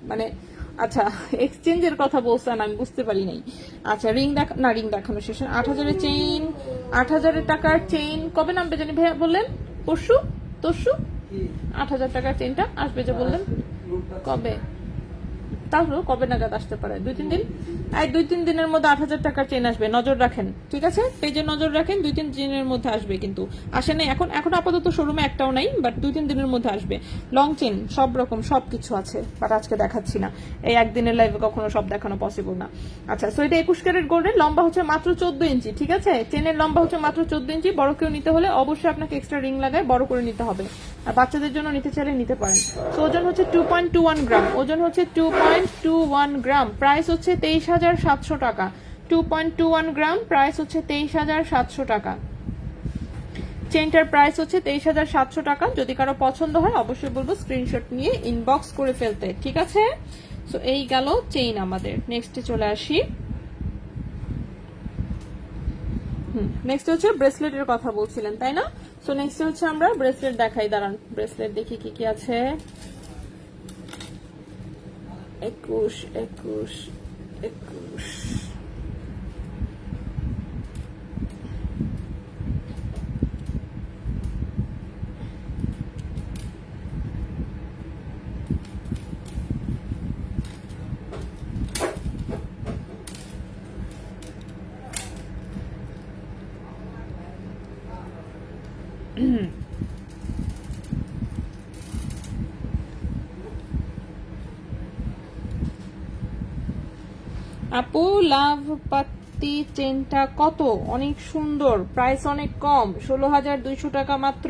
মানে আচ্ছা, এক্সচেঞ্জের কথা বলছেন, আমি বুঝতে পারি নাই। আচ্ছা, রিং না, রিং দেখানো শেষ। 8,000-এর চেইন, 8,000 টাকার চেইন কবে নামবে জানি ভাইয়া বললেন? পরশু? তরশু? 8,000 টাকার চেইনটা আসবে যে বললেন, কবে? তাহলে কবে নাগাদ আসতে পারে? 2-3 দিন। এই 2-3 দিনের মধ্যে 8,000 টাকার চেইন আসবে, নজর রাখেন, ঠিক আছে? পেজে নজর রাখেন, 2-3 দিনের মধ্যে আসবে। কিন্তু আসে নাই এখন, এখন আপাতত শোরুমে একটাও নাই, বাট 2-3 দিনের মধ্যে আসবে। লং চেইন সব রকম সব কিছু আছে, বাট আজকে দেখাচ্ছি না, এই একদিনের লাইভে কখনো সব দেখানো পসিবল না। আচ্ছা, সো এটা 21 ক্যারেট গোল্ডের, লম্বা হচ্ছে মাত্র 14 ইঞ্চি, ঠিক আছে? চেনের লম্বা হচ্ছে মাত্র 14 ইঞ্চি। বড় কেউ নিতে হলে অবশ্যই আপনাকে এক্সট্রা রিং লাগায় বড় করে নিতে হবে, আর বাচ্চাদের জন্য নিতে চাইলে নিতে পারেন। তো ওজন হচ্ছে 2.21 গ্রাম, ওজন হচ্ছে 2.21 গ্রাম, প্রাইস হচ্ছে 23,700 টাকা। 2.21 গ্রাম, প্রাইস হচ্ছে 23,700 টাকা। চেনটার প্রাইস হচ্ছে 23,700 টাকা। যদি কারো পছন্দ হয় অবশ্যই বলবো স্ক্রিনশট নিয়ে ইনবক্স করে ফেলতে, ঠিক আছে? সো এই গেল চেইন আমাদের। নেক্সটে চলে আসি। নেক্সট হচ্ছে ব্রেসলেটের কথা বলছিলেন, তাই না? সো নেক্সট হচ্ছে আমরা ব্রেসলেট দেখাই, দাঁড়ান ব্রেসলেট দেখি কি কি আছে। 21, 21, 21। আপু, লাভ পাত্তি চেনটা কত? অনেক সুন্দর, প্রাইস অনেক কম, 16,200 টাকা মাত্র,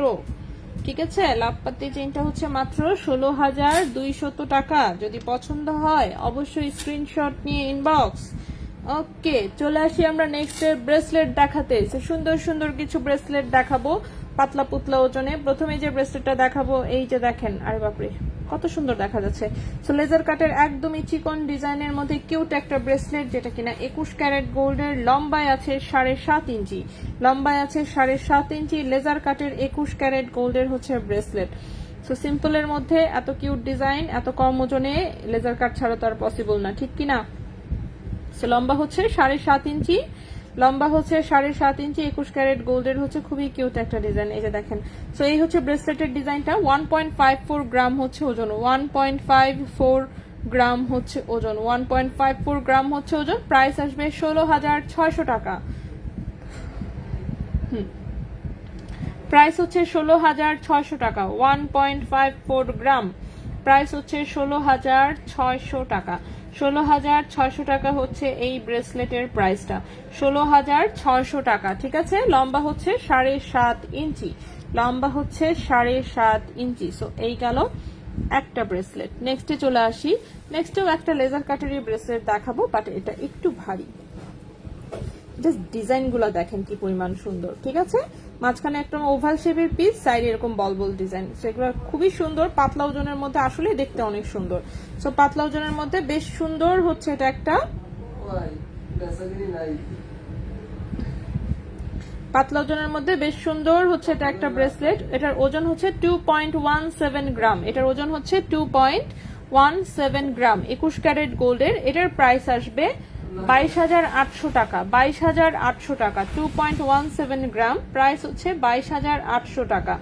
ঠিক আছে? লাভ পাত্তি চেনটা হচ্ছে মাত্র 16,200 টাকা। যদি পছন্দ হয় অবশ্যই স্ক্রিনশট নিয়ে ইনবক্স। ওকে, চলে আসি আমরা নেক্সট ব্রেসলেট দেখাতে। সুন্দর সুন্দর কিছু ব্রেসলেট দেখাবো পাতলা পুতলা ওজনে। প্রথমে যে ব্রেসলেটটা দেখাবো, এই যে দেখেন, আরে বাপরে কত সুন্দর দেখা যাচ্ছে। সো লেজার কাটের একদমই চিকন ডিজাইনের মধ্যে কিউট একটা ব্রেসলেট, যেটা কিনা 21 ক্যারেট গোল্ডের, লম্বায় আছে 7.5 ইঞ্চি, লম্বায় আছে 7.5 ইঞ্চি, লেজার কাটের 21 ক্যারেট গোল্ডের হচ্ছে ব্রেসলেট। সো সিম্পলের মধ্যে এত কিউট ডিজাইন, এত কম ওজনে, লেজার কাট ছাড়া তো আর পসিবল না, ঠিক কিনা? সো লম্বা হচ্ছে 7.5 ইঞ্চি, লম্বা হচ্ছে 7.5 ইঞ্চি, 21 ক্যারেট গোল্ডের হচ্ছে খুবই কিউট একটা ডিজাইন, এই যে দেখেন। সো এই হচ্ছে ব্রেসলেটের ডিজাইনটা। 1.54 গ্রাম হচ্ছে ওজন, 1.54 গ্রাম হচ্ছে ওজন, 1.54 গ্রাম হচ্ছে ওজন। প্রাইস আসবে 16,600 টাকা। প্রাইস হচ্ছে 16,600 টাকা। 1.54 গ্রাম, প্রাইস হচ্ছে 16,600 টাকা। 16,600 টাকা হচ্ছে এই ব্রেসলেটের প্রাইসটা, 16,600 টাকা, ঠিক আছে? লম্বা হচ্ছে 7.5 ইঞ্চি, লম্বা হচ্ছে 7.5 ইঞ্চি। সো এই গেল একটা ব্রেসলেট। নেক্সটে চলে আসি। নেক্সটেও একটা লেজার কাটারি ব্রেসলেট দেখাবো, বাট এটা একটু ভারী। জাস্ট ডিজাইনগুলো দেখেন কি পরিমাণ সুন্দর, ঠিক আছে? মাঝখানে একটা ওভাল শেপের পিস, সাইডে এরকম বল বল ডিজাইন। সো এগুলো খুবই সুন্দর, পাতলা ওজনের মধ্যে আসলে দেখতে অনেক সুন্দর। সো পাতলা ওজনের মধ্যে বেশ সুন্দর হচ্ছে এটা একটা, পাতলা ওজনের মধ্যে বেশ সুন্দর হচ্ছে এটা একটা ব্রেসলেট। এটার ওজন হচ্ছে 2.17 গ্রাম, এটার ওজন হচ্ছে 2.17 গ্রাম, 21 ক্যারেট গোল্ডের। এটার প্রাইস আসবে 22,800 টাকা, 22,800 টাকা। 2.17 গ্রাম, প্রাইস হচ্ছে 22,800 টাকা,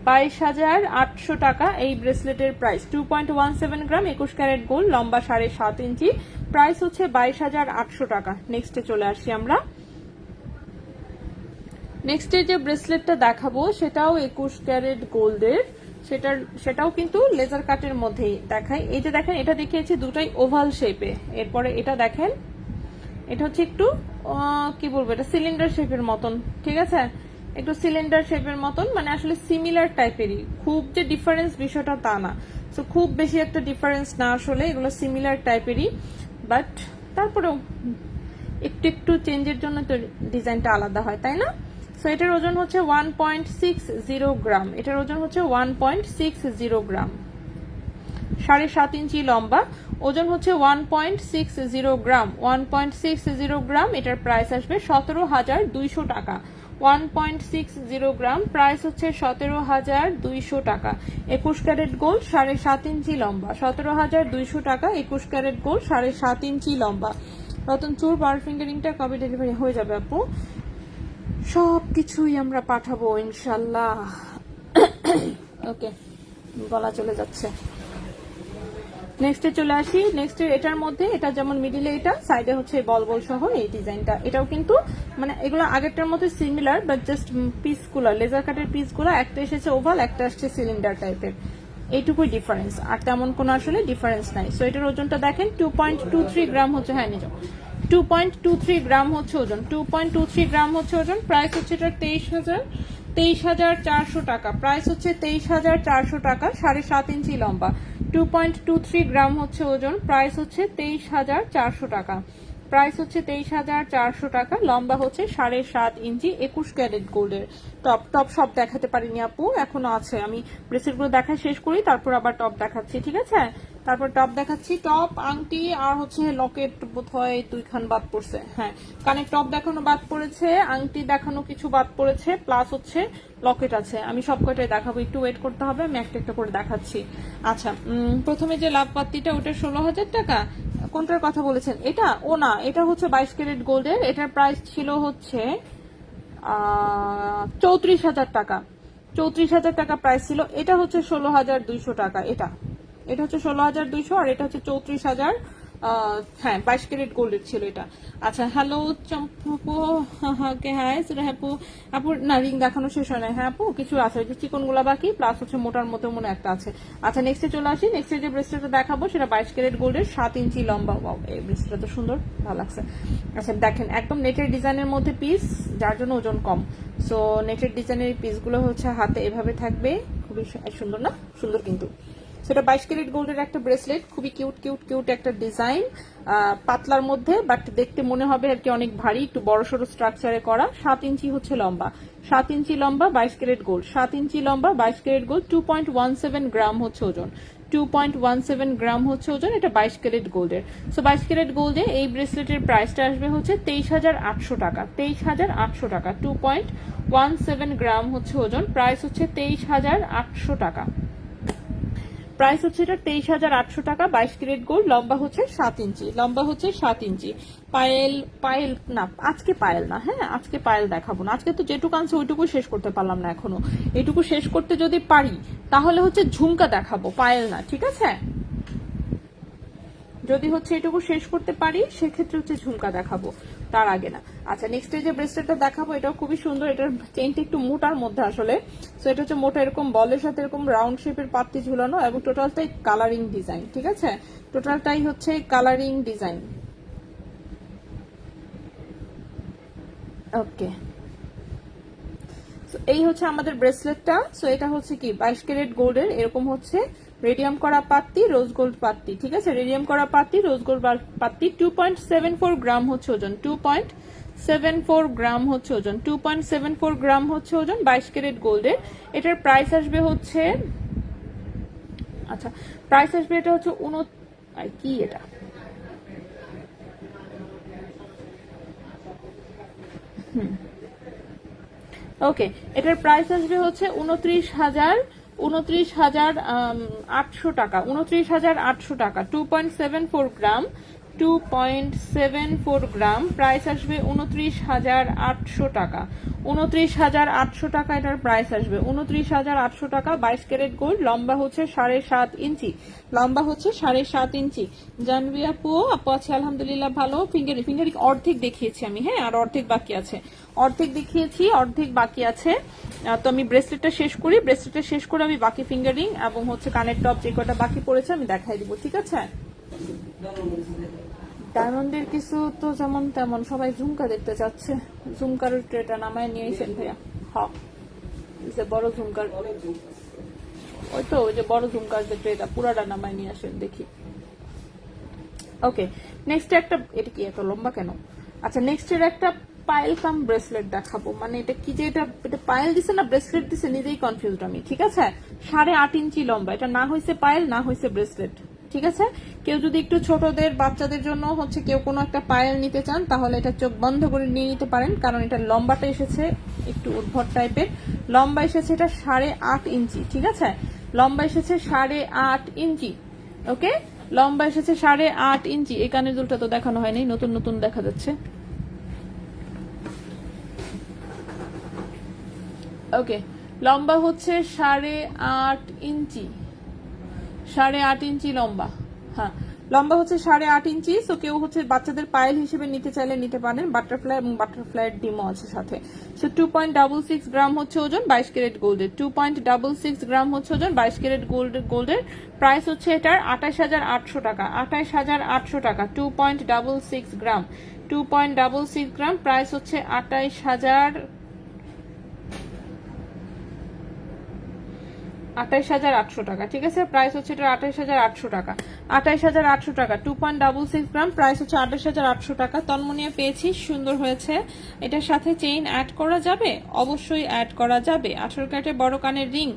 22,800 টাকা এই ব্রেসলেটের প্রাইস। 2.17 গ্রাম, 21 ক্যারেট গোল্ড, লম্বা 7.5 ইঞ্চি, প্রাইস হচ্ছে 22,800 টাকা। নেক্সটে চলে আসি আমরা। নেক্সটে যে ব্রেসলেটটা দেখাবো সেটাও 21 ক্যারেট গোল্ডের, সেটাও কিন্তু লেজার কাটের মধ্যেই দেখাই। এই যে দেখেন, এটা দেখিয়েছি দুটাই ওভাল শেপে। এরপরে এটা দেখেন, এটা হচ্ছে একটু কি বলবো, এটা সিলিন্ডার শেপের মতন, ঠিক আছে? একটু সিলিন্ডার শেপের মতন, মানে আসলে সিমিলার টাইপেরই, খুব যে ডিফারেন্স বিষয়টা তা না। সো খুব বেশি একটা ডিফারেন্স না, আসলে এগুলো সিমিলার টাইপেরই, বাট তারপরেও একটু একটু চেঞ্জের জন্য তো ডিজাইনটা আলাদা হয়, তাই না? সো এটার ওজন হচ্ছে 1.60 গ্রাম, এটার ওজন হচ্ছে 1.60 গ্রাম, 7.5 ইঞ্চি লম্বা, ওজন হচ্ছে 1.60 গ্রাম, 1.60 গ্রাম। এটার প্রাইস আসবে 17,200 টাকা, 1.60 গ্রাম, প্রাইস হচ্ছে 17,200 টাকা। 21 ক্যারেট গোল্ড, 7.5 ইঞ্চি লম্বা, 17,200 টাকা। 21 ক্যারেট গোল্ড, 7.5 ইঞ্চি লম্বা। রতন চুর পাওয়ার ফিঙ্গারিংটা কবে ডেলিভারি হয়ে যাবে আপু? সব কিছুই আমরা পাঠাবো ইনশাল্লাহ। ওকে, গলা চলে যাচ্ছে। নেক্সটে চলে আসি। নেক্সটের এটার মধ্যে, এটা যেমন মিডিলে, এটা সাইডে হচ্ছে বল বল সহ এই ডিজাইনটা। এটাও কিন্তু মানে এগুলো আগেরটার মধ্যে সিমিলার, বাট জাস্ট পিসগুলো, লেজার কাটের পিসগুলো একটা এসেছে ওভাল, একটা আসছে সিলিন্ডার টাইপের, এইটুকুই ডিফারেন্স, আর তেমন কোনো আসলে ডিফারেন্স নাই। সো এটার ওজনটা দেখেন 2.23 গ্রাম হচ্ছে। হ্যাঁ নিজ 2.23 গ্রাম হচ্ছে ওজন, 2.23 গ্রাম হচ্ছে ওজন। প্রাইস হচ্ছে এটা 23,400 টাকা। প্রাইস হচ্ছে 23,400 টাকা। 7.5 ইঞ্চি লম্বা, 2.23 গ্রাম হচ্ছে ওজন। প্রাইস হচ্ছে 23,400 টাকা। প্রাইস হচ্ছে 23,400 টাকা। লম্বা হচ্ছে 7.5 ইঞ্চি। 21 ক্যারেট গোল্ডের টপ। টপ সব দেখাতে পারিনি আপু, এখনো আছে। আমি ব্রেসলেটগুলো দেখা শেষ করি, তারপর আবার টপ দেখাচ্ছি, ঠিক আছে? তারপর টপ দেখাচ্ছি। টপ, আংটি আর হচ্ছে লকেট বোধহয় 2 খান বাদ পড়ছে। হ্যাঁ, কানের টপ দেখানো বাদ পড়েছে, আংটি দেখানো কিছু বাদ পড়েছে, প্লাস হচ্ছে লকেট আছে। আমি সব কয়টাই দেখাবো, একটু ওয়েট করতে হবে, আমি একটা একটা করে দেখাচ্ছি। আচ্ছা, প্রথমে যে লাভ পাত্তিটা, ওটা 16,000 টাকা। কোনটার কথা বলেছেন? এটা? ও না, এটা হচ্ছে 22 ক্যারেট গোল্ডের। এটার প্রাইস ছিল হচ্ছে 34,000 টাকা। 34,000 টাকা প্রাইস ছিল। এটা হচ্ছে 16,200 টাকা। এটা হচ্ছে 16,200, আর এটা হচ্ছে 34,000। হ্যাঁ, 22 ক্যারেট গোল্ডের ছিল এটা। আচ্ছা, হ্যালো চম্পু, হ্যাঁ আপু। আপু না, রিং দেখানো শেষ হয় না। হ্যাঁ আপু, কিছু আছে, ওই যে চিকনগুলা বাকি, প্লাস হচ্ছে মোটার মতো মনে একটা আছে। আচ্ছা, নেক্সটে চলে আসি। নেক্সটে যে ব্রেসলেটটা দেখাবো সেটা 22 ক্যারেট গোল্ডের, 7 ইঞ্চি লম্বা। এই ব্রেসলেটটা তো সুন্দর, ভালো লাগছে। আচ্ছা দেখেন, একদম নেটের ডিজাইনের মধ্যে পিস, যার জন্য ওজন কম। সো নেটের ডিজাইনের পিসগুলো হচ্ছে হাতে এভাবে থাকবে, খুবই সুন্দর না? সুন্দর কিন্তু। সেটা 22 ক্যারেট গোল্ডের একটা ব্রেসলেট, খুবই কিউট কিউট কিউট একটা ডিজাইন, পাতলার মধ্যে, বাট দেখতে মনে হবে আর কি অনেক ভারী, একটু বড় সড়ো স্ট্রাকচারে করা। 7 ইঞ্চি হচ্ছে লম্বা, 7 ইঞ্চি লম্বা, 22 ক্যারেট গোল্ড, 7 ইঞ্চি লম্বা, 22 ক্যারেট গোল্ড। 2.17 গ্রাম হচ্ছে ওজন, 2.17 গ্রাম হচ্ছে ওজন। এটা 22 ক্যারেট গোল্ডের। সো 22 ক্যারেট গোল্ডে এই ব্রেসলেটের প্রাইসটা আসবে হচ্ছে 23,800 টাকা। 23,800 টাকা। 2.17 গ্রাম হচ্ছে ওজন। প্রাইস হচ্ছে 23,800 টাকা। প্রাইস হচ্ছে এটা 23,800 টাকা। 22 ক্যারেট গোল্ড, লম্বা হচ্ছে 7 ইঞ্চি, লম্বা হচ্ছে 7 ইঞ্চি। পায়েল না, আজকে পায়েল না। হ্যাঁ, আজকে পায়েল দেখাবো না। আজকে তো যেটুকু আনছে ওইটুকু শেষ করতে পারলাম না এখনো। এইটুকু শেষ করতে যদি পারি তাহলে হচ্ছে ঝুমকা দেখাবো, পায়েল না, ঠিক আছে? যদি হচ্ছে এটুকু শেষ করতে পারি সেক্ষেত্রে হচ্ছে ঝুমকা দেখাবো, তার আগে না। আচ্ছা, নেক্সট যে ব্রেসলেটটা দেখাবো, এটাও খুবই সুন্দর। এটার চেইনটা একটু মোটার মধ্যে আসলে। সো এটা হচ্ছে মোটা, এরকম বলের সাথে এরকম রাউন্ড শেপের পাত্তি ঝুলানো, এবং টোটালটাই কালারিং ডিজাইন, ঠিক আছে? টোটালটাই হচ্ছে কালারিং ডিজাইন। ওকে, এই হচ্ছে আমাদের ব্রেসলেটটা। সো এটা হচ্ছে কি 22 ক্যারেট গোল্ডের, এরকম হচ্ছে রেডিয়াম করা পাত্তি, রোজ গোল্ড পাত্তি, ঠিক আছে? রেডিয়াম করা পাত্তি, রোজ গোল্ড পাত্তি। 2.74 গ্রাম হচ্ছে ওজন, 2.74 গ্রাম হচ্ছে ওজন, 2.74 গ্রাম হচ্ছে ওজন। 22 ক্যারেট গোল্ডের। এটার প্রাইস আসবে হচ্ছে, আচ্ছা প্রাইস আসবে, এটা হচ্ছে কি এটা, ওকে, এটার প্রাইস আসবে হচ্ছে 29,800 টাকা। 29,800 টাকা। 2.74 গ্রাম, 2.74 গ্রাম। প্রাইস আসবে 29,800 টাকা। 29,800 টাকা এটার প্রাইস আসবে, 29,800 টাকা। 22 ক্যারেট গোল্ড, লম্বা হচ্ছে 7.5 ইঞ্চি, লম্বা হচ্ছে 7.5 ইঞ্চি। জানবি আপু? আপু আছে আলহামদুলিল্লাহ ভালো। ফিঙ্গারিং অর্ধেক দেখিয়েছি আমি, হ্যাঁ, আর অর্ধেক বাকি আছে। অর্ধেক দেখিয়েছি, অর্ধেক বাকি আছে। তো আমি ব্রেসলেটটা শেষ করি, ব্রেসলেটটা শেষ করে আমি বাকি ফিঙ্গারিং এবং হচ্ছে কানের টপ যে কটা বাকি পড়েছে আমি দেখাই দিব, ঠিক আছে? ডায়মন্ডের কিছু তো যেমন তেমন, সবাই ঝুমকা দেখতে চাচ্ছে। ঝুমকার ট্রেটা নামায় নিয়ে এসেন ভাইয়া। হ্যাঁ, বড় ঝুমকার, ওই তো ওই যে বড় ঝুমকার যে ট্রেটা, পুরাটা নামায় নিয়ে আসেন দেখি। ওকে, নেক্সট একটা, এটা কি এত লম্বা কেন? আচ্ছা, নেক্সট এর একটা পায়েল কাম ব্রেসলেট দেখাবো। মানে এটা কি যে, এটা পায়েল দিছে না ব্রেসলেট দিছে, নিজেই কনফিউজড আমি, ঠিক আছে? 8.5 ইঞ্চি লম্বা। এটা না হয়েছে পায়েল, না হয়েছে ব্রেসলেট, ঠিক আছে? কেউ যদি একটু ছোটদের বাচ্চাদের জন্য হচ্ছে কেউ কোনো একটা পায়েল নিতে চান তাহলে এটা চোখ বন্ধ করে নিয়ে নিতে পারেন, কারণ এটা লম্বাটা এসেছে একটু উদ্ভট টাইপের। লম্বা এসেছে এটা 8.5 ইঞ্চি, ঠিক আছে, লম্বা এসেছে 8.5 ইঞ্চি। ওকে, লম্বা এসেছে 8.5 ইঞ্চি। এই কানের দুলটা তো দেখানো হয়নি, নতুন নতুন দেখা যাচ্ছে। ওকে, লম্বা হচ্ছে 8.5 ইঞ্চি, 8.5 ইঞ্চি লম্বা। হ্যাঁ, লম্বা হচ্ছে 8.5 ইঞ্চি। সো কেউ হচ্ছে বাচ্চাদের পায়েল হিসেবে নিতে চাইলে নিতে পারেন। বাটারফ্লাই এবং বাটারফ্লাইয়ের ডিমও আছে সাথে। সো 2.66 গ্রাম হচ্ছে ওজন 22 ক্যারেট গোল্ডের। 2.66 গ্রাম হচ্ছে ওজন 22 ক্যারেট গোল্ডের। প্রাইস হচ্ছে এটার 28,800 টাকা। 28,800 টাকা 2.66 গ্রাম। 2.66 গ্রাম প্রাইস হচ্ছে 28,800 টাকা, ঠিক আছে। প্রাইস হচ্ছে এটা 28,800 টাকা। 28,800 টাকা 2.66 গ্রাম, প্রাইস হচ্ছে 28,800 টাকা। তন্মনিয়া পেয়েছি, সুন্দর হয়েছে। এটার সাথে চেইন অ্যাড করা যাবে, অবশ্যই অ্যাড করা যাবে। 18 ক্যারেটের বড় কানের রিং,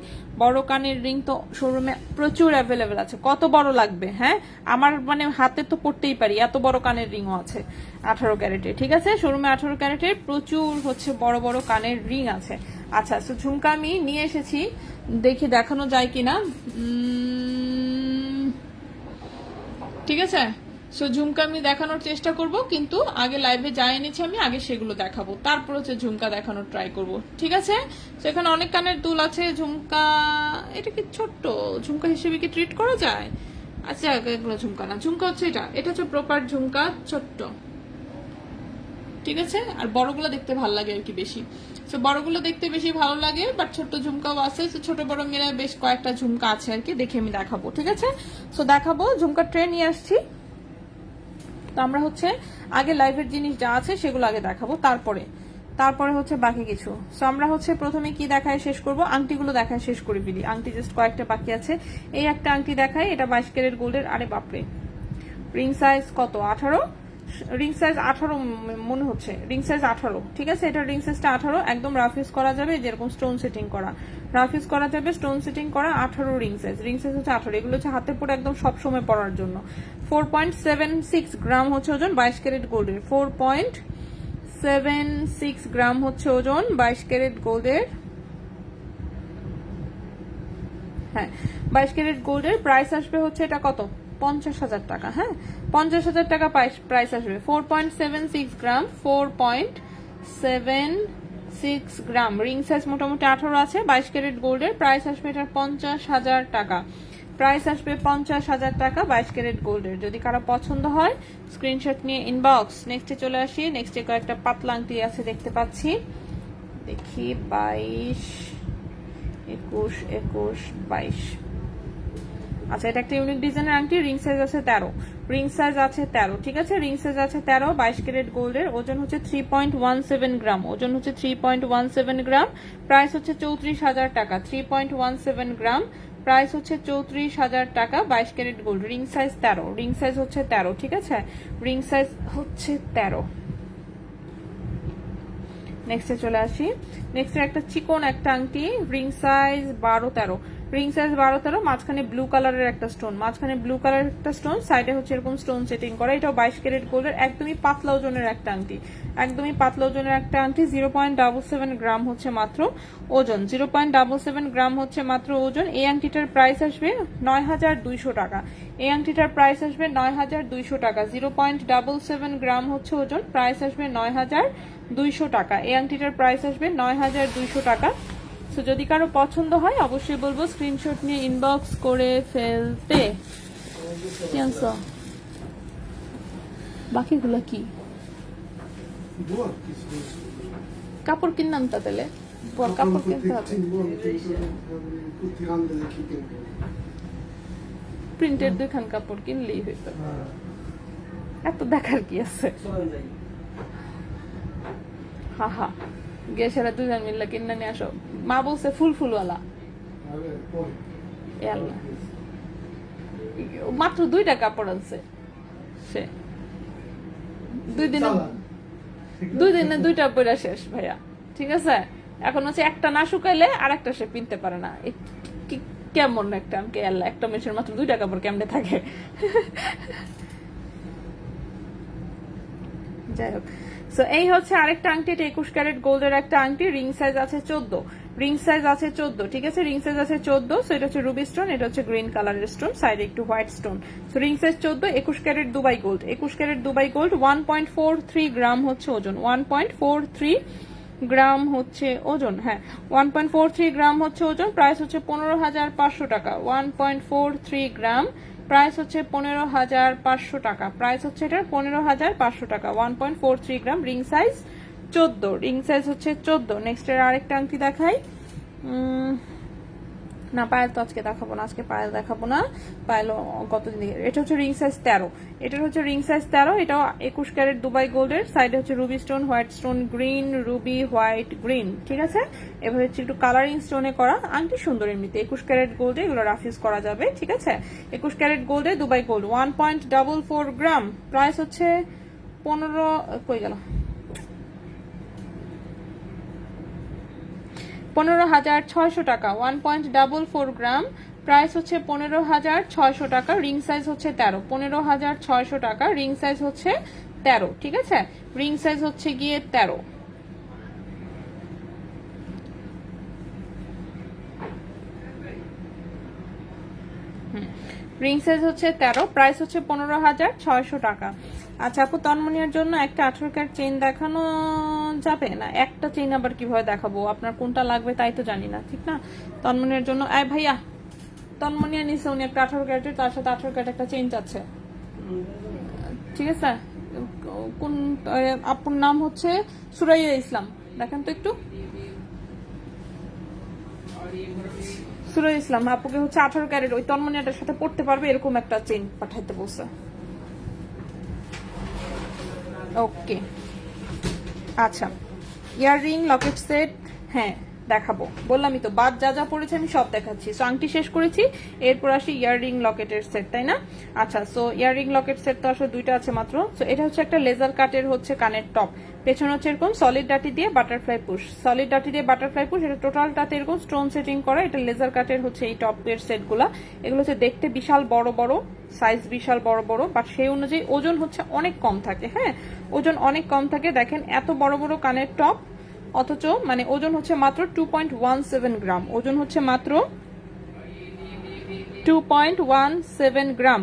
বড় কানের রিং তো শোরুমে প্রচুর অ্যাভেলেবেল আছে। কত বড় লাগবে? হ্যাঁ, আমার মানে হাতে তো পড়তেই পারি, এত বড় কানের রিংও আছে 18 ক্যারেটের, ঠিক আছে। শোরুমে 18 ক্যারেটের প্রচুর হচ্ছে বড় বড় কানের রিং আছে। আচ্ছা, সো ঝুমকা আমি নিয়ে এসেছি, দেখি দেখানো যায় কিনা। ঠিক আছে, সো ঝুমকা আমি দেখানোর চেষ্টা করব, কিন্তু আগে লাইভে যা এনেছি আমি আগে সেগুলো দেখাবো, তারপর হচ্ছে ঝুমকা দেখানোর ট্রাই করব, ঠিক আছে। তো এখানে অনেক কানের দুল আছে। ঝুমকা এটা কি ছোট্ট ঝুমকা হিসেবে কি ট্রিট করা যায়? আচ্ছা, এগুলো ঝুমকা না, ঝুমকা হচ্ছে এটা হচ্ছে প্রপার ঝুমকা, ছোট্ট, ঠিক আছে। আর বড়গুলো দেখতে ভালো লাগে আর কি বেশি। সো বড়গুলো দেখতে বেশি ভালো লাগে, বাট ছোট ঝুমকাও আছে। সো ছোট বড় মিলে বেশ কয়েকটা ঝুমকা আছে আর কি, দেখে আমি দেখাবো, ঠিক আছে। সো দেখাবো, ঝুমকা ট্রে নিয়ে আসছি। তো আমরা হচ্ছে আগে লাইভের জিনিস যা আছে সেগুলো আগে দেখাবো, তারপরে হচ্ছে বাকি কিছু। সো আমরা হচ্ছে প্রথমে কি দেখায় শেষ করব, আংটিগুলো দেখায় শেষ করে ফেলি। আংটি জাস্ট কয়েকটা বাকি আছে। এই একটা আংটি দেখায়, এটা 22 ক্যারেট গোল্ডের। আরে বাপরে, রিং সাইজ কত? 18, রিং সাইজ 18 মনে হচ্ছে, রিং সাইজ 18, ঠিক আছে। এটা রিং সাইজটা 18, একদম রাফ ইউজ করা যাবে, যেরকম স্টোন সেটিং করা, রাফ ইউজ করা যাবে, স্টোন সেটিং করা। 18 রিং সাইজ হচ্ছে 18। এগুলো হচ্ছে হাতে পরে একদম সবসময় পরার জন্য। 4.76 গ্রাম হচ্ছে ওজন 22 ক্যারেট গোল্ডের। 4.76 গ্রাম হচ্ছে ওজন 22 ক্যারেট গোল্ডের। হ্যাঁ, 22 ক্যারেট গোল্ডের। প্রাইস আসবে হচ্ছে এটা কত? 50,000 টাকা। হ্যাঁ, 50,000 টাকা প্রাইস আসবে। 4.76 গ্রাম, 4.76 গ্রাম। রিং সাইজ মোটামুটি 18 আছে, 22 ক্যারেট গোল্ডের। প্রাইস আসবে এটার 50,000 টাকা। প্রাইস আসবে 50,000 টাকা 22 ক্যারেট গোল্ডের। যদি কারো পছন্দ হয় স্ক্রিনশট নিয়ে ইনবক্স। নেক্সটে চলে আসি। নেক্সটে কয়েকটা পাতলা আংটি আছে দেখতে পাচ্ছি, দেখি 22, 21, 22। আচ্ছা, এটা একটা ইউনিক ডিজাইনের আংটি। রিং সাইজ আছে 13, রিং সাইজ আছে 13, ঠিক আছে। রিং সাইজ আছে 13, 22 ক্যারেট গোল্ডের। ওজন হচ্ছে 3.17 গ্রাম, ওজন হচ্ছে 3.17 গ্রাম। প্রাইস হচ্ছে 34,000 টাকা। 3.17 গ্রাম, প্রাইস হচ্ছে 34,000 টাকা 22 carat gold. Ring size 13, ring size হচ্ছে 13, ঠিক আছে। রিং সাইজ হচ্ছে 13। নেক্সটে চলে আসি। নেক্সটে একটা চিকন একটা আংটি, রিং সাইজ 12-13, রিং সাইজ 12-13। মাঝখানে ব্লু কালারের একটা স্টোন, মাঝখানে ব্লু কালারের একটা স্টোন, সাইডে হচ্ছে এরকম স্টোন সেটিং করা। এটাও 22 ক্যারেট গোল্ডের। একদমই পাতলা ওজনের একটা আংটি, একদমই পাতলা ওজনের একটা আংটি। 0.77 গ্রাম হচ্ছে মাত্র ওজন, 0.77 গ্রাম হচ্ছে মাত্র ওজন। এই আংটিটার প্রাইস আসবে 9,200 টাকা। এই আংটিটার প্রাইস আসবে 9,200 টাকা। 0.77 গ্রাম হচ্ছে ওজন, প্রাইস আসবে 9,200 টাকা। এই আংটিটার প্রাইস আসবে 9,200 টাকা। তো যদি কারো পছন্দ হয় অবশ্যই বলবো স্ক্রিনশট নিয়ে ইনবক্স করে ফেলতে। বাকিগুলো কি কাপড় কিনলাম তা তাহলে কাপড় কিনতে হবে, প্রিন্টের 2খান কাপড় কিনলেই হইতো, এত দেখার কি আছে। হা হা, গেছেরা 2জন মিললে কিনে নিয়ে আসো। মা বলছে ফুলওয়ালা, মাত্র 2টা কাপড় আনছে সে। 2 দিনে 2টা পয়লা শেষ ভাইয়া, ঠিক আছে। এখন হচ্ছে একটা না শুকাইলে আর একটা সে পিনতে পারে না। কেমন একটা আমাকে আল্লাহ, একটা মেশিন মাত্র 2 টাকা পর কেমনে থাকে। যাই হোক, সো এই হচ্ছে আরেকটা আংটি, এটা 21 ক্যারেট গোল্ডের একটা আংটি, রিং সাইজ আছে 14, রিং সাইজ আছে 14, ঠিক আছে, রিং সাইজ আছে 14। সো এটা হচ্ছে রুবি স্টোন, এটা হচ্ছে গ্রিন কালারের স্টোন, সাইডে একটু white stone. So ring size 14, 21 carat Dubai gold, 21 carat Dubai gold, 1.43 gram হচ্ছে ওজন, 1.43 গ্রাম হচ্ছে ওজন, হ্যাঁ 1.43 গ্রাম হচ্ছে ওজন। প্রাইস হচ্ছে 15,500 টাকা, 1.43 গ্রাম, প্রাইস হচ্ছে 15,500 টাকা, প্রাইস হচ্ছে এটার 15,500 টাকা, 1.43 গ্রাম, রিং সাইজ 14, রিং সাইজ হচ্ছে 14। নেক্সট এর আরেকটা আংটি দেখাই। না পায়েল তো আজকে দেখাবো না, আজকে পায়েল দেখাবো না, পায়েল কতদিন দিকে। এটা হচ্ছে রিং সাইজ 13, এটার হচ্ছে রিং সাইজ 13, এটাও 21 ক্যারেট দুবাই গোল্ডের, সাইডে হচ্ছে Ruby stone, white stone, green, Ruby, white, green, ঠিক আছে। এবার হচ্ছে একটু কালারিং স্টোনে করা আংটি, সুন্দর এমনিতে 21 ক্যারেট গোল্ডে, এগুলো রাফিউজ করা যাবে, ঠিক আছে। 21 ক্যারেট গোল্ডে দুবাই গোল্ড, 1.44 গ্রাম, প্রাইস হচ্ছে 15,600 টাকা, 1.44 গ্রাম, প্রাইস হচ্ছে 15,600 টাকা, রিং সাইজ হচ্ছে 13, 15,600 টাকা, রিং সাইজ হচ্ছে 13, ঠিক আছে, রিং সাইজ হচ্ছে গিয়ে 13। রিং সাইজ হচ্ছে 13, প্রাইস হচ্ছে 15,600 টাকা। আচ্ছা আপু, তন্মনিয়ার জন্য একটা 18 ক্যারেট চেইন দেখানো যাবে না? একটা চেইন আবার কিভাবে দেখাবো, আপনার কোনটা লাগবে তাই তো জানি না, ঠিক না। তন্মনিয়ার জন্য ভাইয়া, তন্মনিয়া নিছে উনি একটা 18 ক্যারেটের, তার সাথে 18 ক্যারেট একটা চেইন চাচ্ছে, ঠিক আছে। কোন আপুর নাম হচ্ছে সুরাইয়া ইসলাম, দেখেন তো একটু। সুরাইয়া ইসলাম আপুকে হচ্ছে 18 ক্যারেট ওই তন্মনিয়াটার সাথে পড়তে পারবে এরকম একটা চেইন পাঠাইতে বলছে। ওকে, আচ্ছা ইয়াররিং, লকেট সেট, হ্যাঁ দেখাবো, বললামই তো বাদ যা যা পড়েছে আমি সব দেখাচ্ছি। সো আংটি শেষ করেছি, এরপর আসি ইয়াররিং লকেটের সেট, তাই না? আচ্ছা, সো ইয়াররিং লকেট সেট তো আসলে 2টা আছে মাত্র। সো এটা হচ্ছে একটা লেজার কাটের হচ্ছে কানের টপ, পেছনে হচ্ছে এরকম সলিড ডাটি দিয়ে বাটারফ্লাই পুশ, সলিড ডাটি দিয়ে বাটারফ্লাই পুশ, এটা টোটালটাতে এরকম স্টোন সেটিং করা, এটা লেজার কাটের হচ্ছে এই টপের সেটগুলা। এগুলো হচ্ছে দেখতে বিশাল বড় বড়, সাইজ বিশাল বড় বড়, বাট সেই অনুযায়ী ওজন হচ্ছে অনেক কম থাকে, হ্যাঁ ওজন অনেক কম থাকে। দেখেন এত বড় বড় কানের টপ, অথচ মানে ওজন হচ্ছে মাত্র 2.17 গ্রাম, ওজন হচ্ছে মাত্র 2.17 গ্রাম,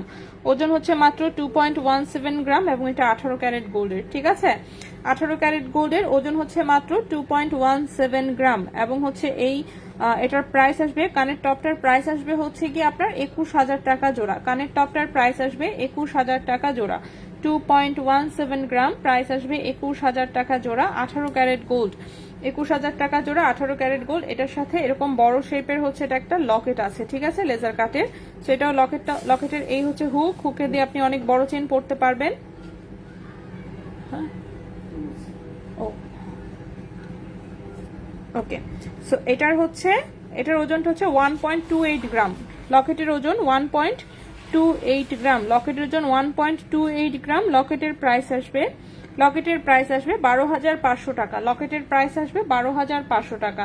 ওজন হচ্ছে মাত্র 2.17 গ্রাম, এবং এটা 18 ক্যারেট গোল্ডের, ঠিক আছে। 18 ক্যারেট গোল্ডের, ওজন হচ্ছে মাত্র 2.17 গ্রাম, এবং হচ্ছে এই এটার প্রাইস আসবে, কানের টপটার প্রাইস আসবে হচ্ছে কি আপনার 21,000 টাকা জোড়া, কানের টপটার প্রাইস আসবে 21,000 টাকা জোড়া, 2.17 গ্রাম, প্রাইস আসবে 21,000 টাকা জোড়া, 18 ক্যারেট গোল্ড, 21,000 টাকা জোড়া, 18 ক্যারেট গোল্ড। এটার সাথে এরকম বড় শেপের হচ্ছে এটা একটা লকেট আছে, ঠিক আছে, লেজার কাটের। সো এটাও লকেটের এই হচ্ছে হুক, হুকে দিয়ে আপনি অনেক বড় চেন পড়তে পারবেন। হ্যাঁ, ও ওকে, সো এটার ওজনটা হচ্ছে 1.28 গ্রাম, লকেটের ওজন 1.28 গ্রাম, লকেটের ওজন 1.28 গ্রাম। লকেটের প্রাইস আসবে 12,500 টাকা, লকেটের প্রাইস আসবে 12,500 টাকা,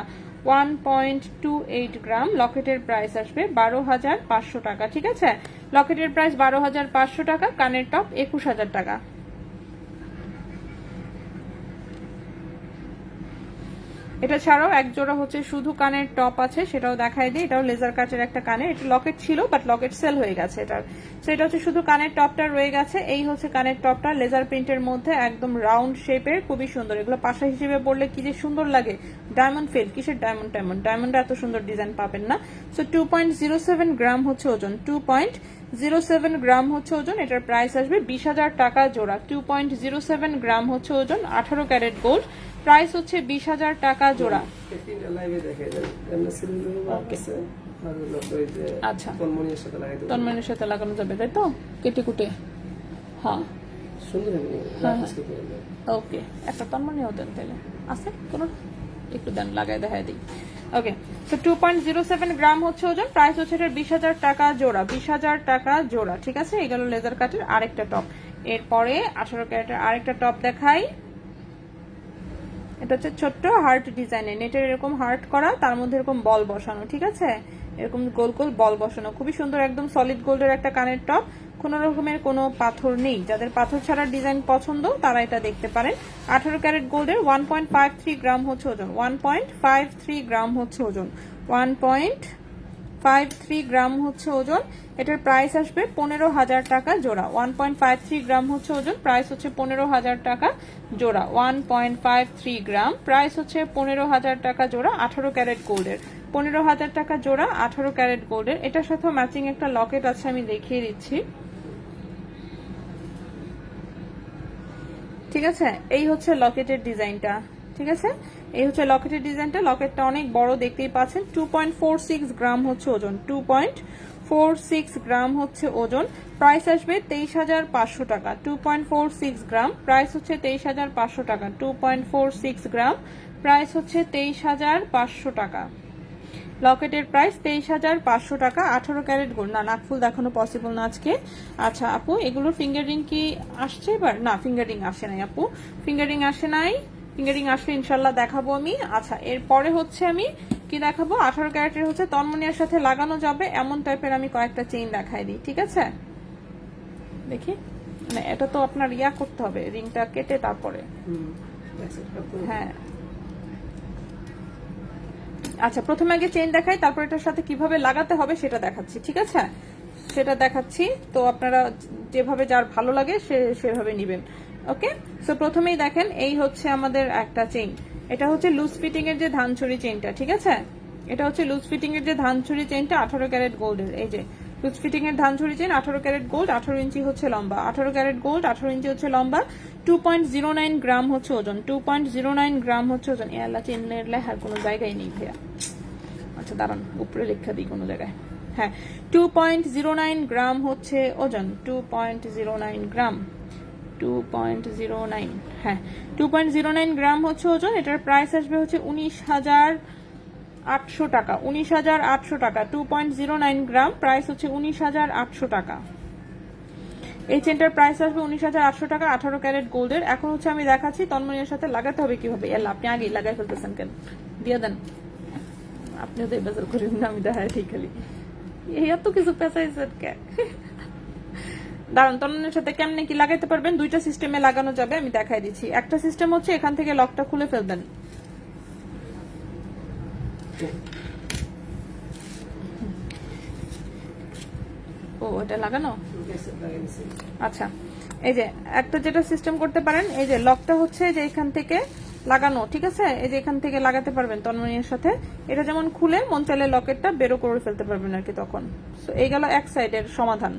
1.28 গ্রাম, লকেটের প্রাইস আসবে 12,500 টাকা, ঠিক আছে। লকেটের প্রাইস 12,500 টাকা, কানের টপ 21,000 টাকা। এটা ছাড়াও এক জোড়া হচ্ছে শুধু কানের টপ আছে, সেটাও দেখাই দিই। এটাও লেজার কাটের একটা কানে, এটা লকেট ছিল বাট লকেট সেল হয়ে গেছে এটার। সো এটা হচ্ছে শুধু কানের টপটা রয়ে গেছে। এই হচ্ছে কানের টপটা, লেজার প্রিন্টের মধ্যে একদম রাউন্ড শেপের, খুবই সুন্দর। এগুলো পাশা হিসেবে পড়লে কি যে সুন্দর লাগে, ডায়মন্ড ফেল, কিসের ডায়মন্ড এত সুন্দর ডিজাইন পাবেন না। সো 2.07 গ্রাম হচ্ছে ওজন, 2.07 গ্রাম হচ্ছে ওজন। এটার প্রাইস আসবে 20,000 টাকা জোড়া, 2.07 গ্রাম হচ্ছে ওজন, 18 ক্যারেট গোল্ড, প্রাইস হচ্ছে 20,000 টাকা জোড়া। আচ্ছা, তন্মনির সাথে লাগানো যাবে তাই তো, কেটে কুটে, হ্যাঁ ওকে। একটা তন্মনিও দেন তাহলে, আছে কোনো, একটু দেন লাগাই দেখাই দিই। ওকে, তো 2.07 গ্রাম হচ্ছে ওজন, প্রাইস হচ্ছে এটার 20,000 টাকা জোড়া, 20,000 টাকা জোড়া, ঠিক আছে। এই গেল লেজার কাটের আরেকটা টপ। এরপরে 18 ক্যারেটের আরেকটা টপ দেখাই। এটা হচ্ছে ছোট্ট হার্ট ডিজাইনের, নেটের এরকম হার্ট করা, তার মধ্যে এরকম বল বসানো, ঠিক আছে। এরকম গোল গোল বল বসানো, খুবই সুন্দর, একদম সলিড গোল্ডের একটা কানের টপ, কোনো রকমের কোনো পাথর নেই। যাদের পাথর ছাড়া ডিজাইন পছন্দ তারা এটা দেখতে পারেন। 18 ক্যারেট গোল্ডের, 1.53 গ্রাম হচ্ছে ওজন, 1.53 গ্রাম হচ্ছে ওজন, 1.53 গ্রাম হচ্ছে ওজন। এটার প্রাইস আসবে 15,000 টাকা জোড়া। 1.53 গ্রাম হচ্ছে ওজন, প্রাইস হচ্ছে 15,000 টাকা জোড়া। 1.53 গ্রাম, প্রাইস হচ্ছে 15,000 টাকা জোড়া। 18 ক্যারেট গোল্ডের, 15,000 টাকা জোড়া 18 ক্যারেট গোল্ডের। এটার সাথে ম্যাচিং একটা লকেট আছে, আমি দেখিয়ে দিচ্ছি। ঠিক আছে, এই হচ্ছে লকেটের ডিজাইনটা। ঠিক আছে, এই হচ্ছে লকেটের ডিজাইনটা। লকেটটা অনেক বড়, দেখতেই পাচ্ছেন। 2.46 গ্রাম হচ্ছে ওজন, 2.46 গ্রাম হচ্ছে ওজন। প্রাইস আসবে 23,500 টাকা। 2.46 গ্রাম, প্রাইস হচ্ছে 23,500 টাকা। 2.46 গ্রাম, প্রাইস হচ্ছে 23,500 টাকা। লকেটের প্রাইস 23,500 টাকা। 18 ক্যারেট গোল্ড। না, নাকফুল দেখানো পসিবল না আজকে। আচ্ছা আপু, এগুলোর ফিঙ্গার রিং কি আসছে এবার? না, ফিঙ্গার রিং আসে নাই আপু, ফিঙ্গার রিং আসে নাই। ফিঙ্গার রিং আসলে ইনশাল্লাহ দেখাবো আমি। আচ্ছা, এরপরে হচ্ছে আমি কি দেখাবো, 18 ক্যারেটের হচ্ছে তন্মনিয়ার সাথে লাগানো যাবে এমন টাইপের আমি কয়েকটা চেইন দেখাই দিই। ঠিক আছে, দেখি। মানে এটা তো আপনার ইয়া করতে হবে, রিংটা কেটে তারপরে। হ্যাঁ, আচ্ছা, প্রথমে আগে চেইন দেখাই, তারপর এটার সাথে কিভাবে লাগাতে হবে সেটা দেখাচ্ছি। ঠিক আছে, সেটা দেখাচ্ছি। তো আপনারা যেভাবে যার ভালো লাগে সেভাবে নেবেন। ওকে, সো প্রথমেই দেখেন, এই হচ্ছে আমাদের একটা চেইন। এটা হচ্ছে লুজ ফিটিং এর যে ধানচুরি চেইনটা। ঠিক আছে, এটা হচ্ছে লুজ ফিটিং এর যে ধানচুরি চেইনটা, 18 ক্যারেট গোল্ডের। এই যে লুজ ফিটিং এর ধানচুরি চেইন, 18 ক্যারেট গোল্ড, 18 ইঞ্চি হচ্ছে লম্বা। 18 ক্যারেট গোল্ড, 18 ইঞ্চি হচ্ছে লম্বা। 2.09 গ্রাম হচ্ছে ওজন, 2.09 গ্রাম হচ্ছে ওজন। আল্লাহ, চেইনের লেখার কোনো জায়গায় নেই ভাইয়া। আচ্ছা দাঁড়ান, উপরে লেখা দিই কোনো জায়গায়। হ্যাঁ, 2.09 গ্রাম হচ্ছে ওজন, 2.09 গ্রাম, 2.09। হ্যাঁ, 2.09 গ্রাম হচ্ছে ওজন। এটার প্রাইস আসবে হচ্ছে 19,800 টাকা। 19,800 টাকা। 2.09 গ্রাম, প্রাইস হচ্ছে 19,800 টাকা। এই চেনটার প্রাইস আসবে 19,800 টাকা, 18 ক্যারেট গোল্ডের। এখন হচ্ছে আমি দেখাচ্ছি তন্ময়ের সাথে লাগাতে হবে কিভাবে। এলা, আপনি আগেই লাগাই ফেলতেছেন কেন? দিয়ে দেন, আপনিও তো বেজার করেন না, আমি দেখাই ঠিক খালি। এই এত কিছু পেঁচাইছেন কে? দাঁড়ান, তন্ময়ের সাথে কেমনে কি লাগাইতে পারবেন, দুইটা সিস্টেমে লাগানো যাবে, আমি দেখাই দিচ্ছি। একটা সিস্টেম হচ্ছে এখান থেকে লকটা খুলে ফেলবেন। ও, এটা লাগানো। আচ্ছা, এই যে একটা যেটা সিস্টেম করতে পারেন, এই যে লকটা হচ্ছে যে এখান থেকে লাগানো। ঠিক আছে, এই যে এখান থেকে লাগাতে পারবেন তন্ময়ের সাথে। এটা যেমন খুলে মন চাইলে লকেটটা বেরো করে ফেলতে পারবেন আর কি তখন। এই গেল এক সাইডের সমাধান।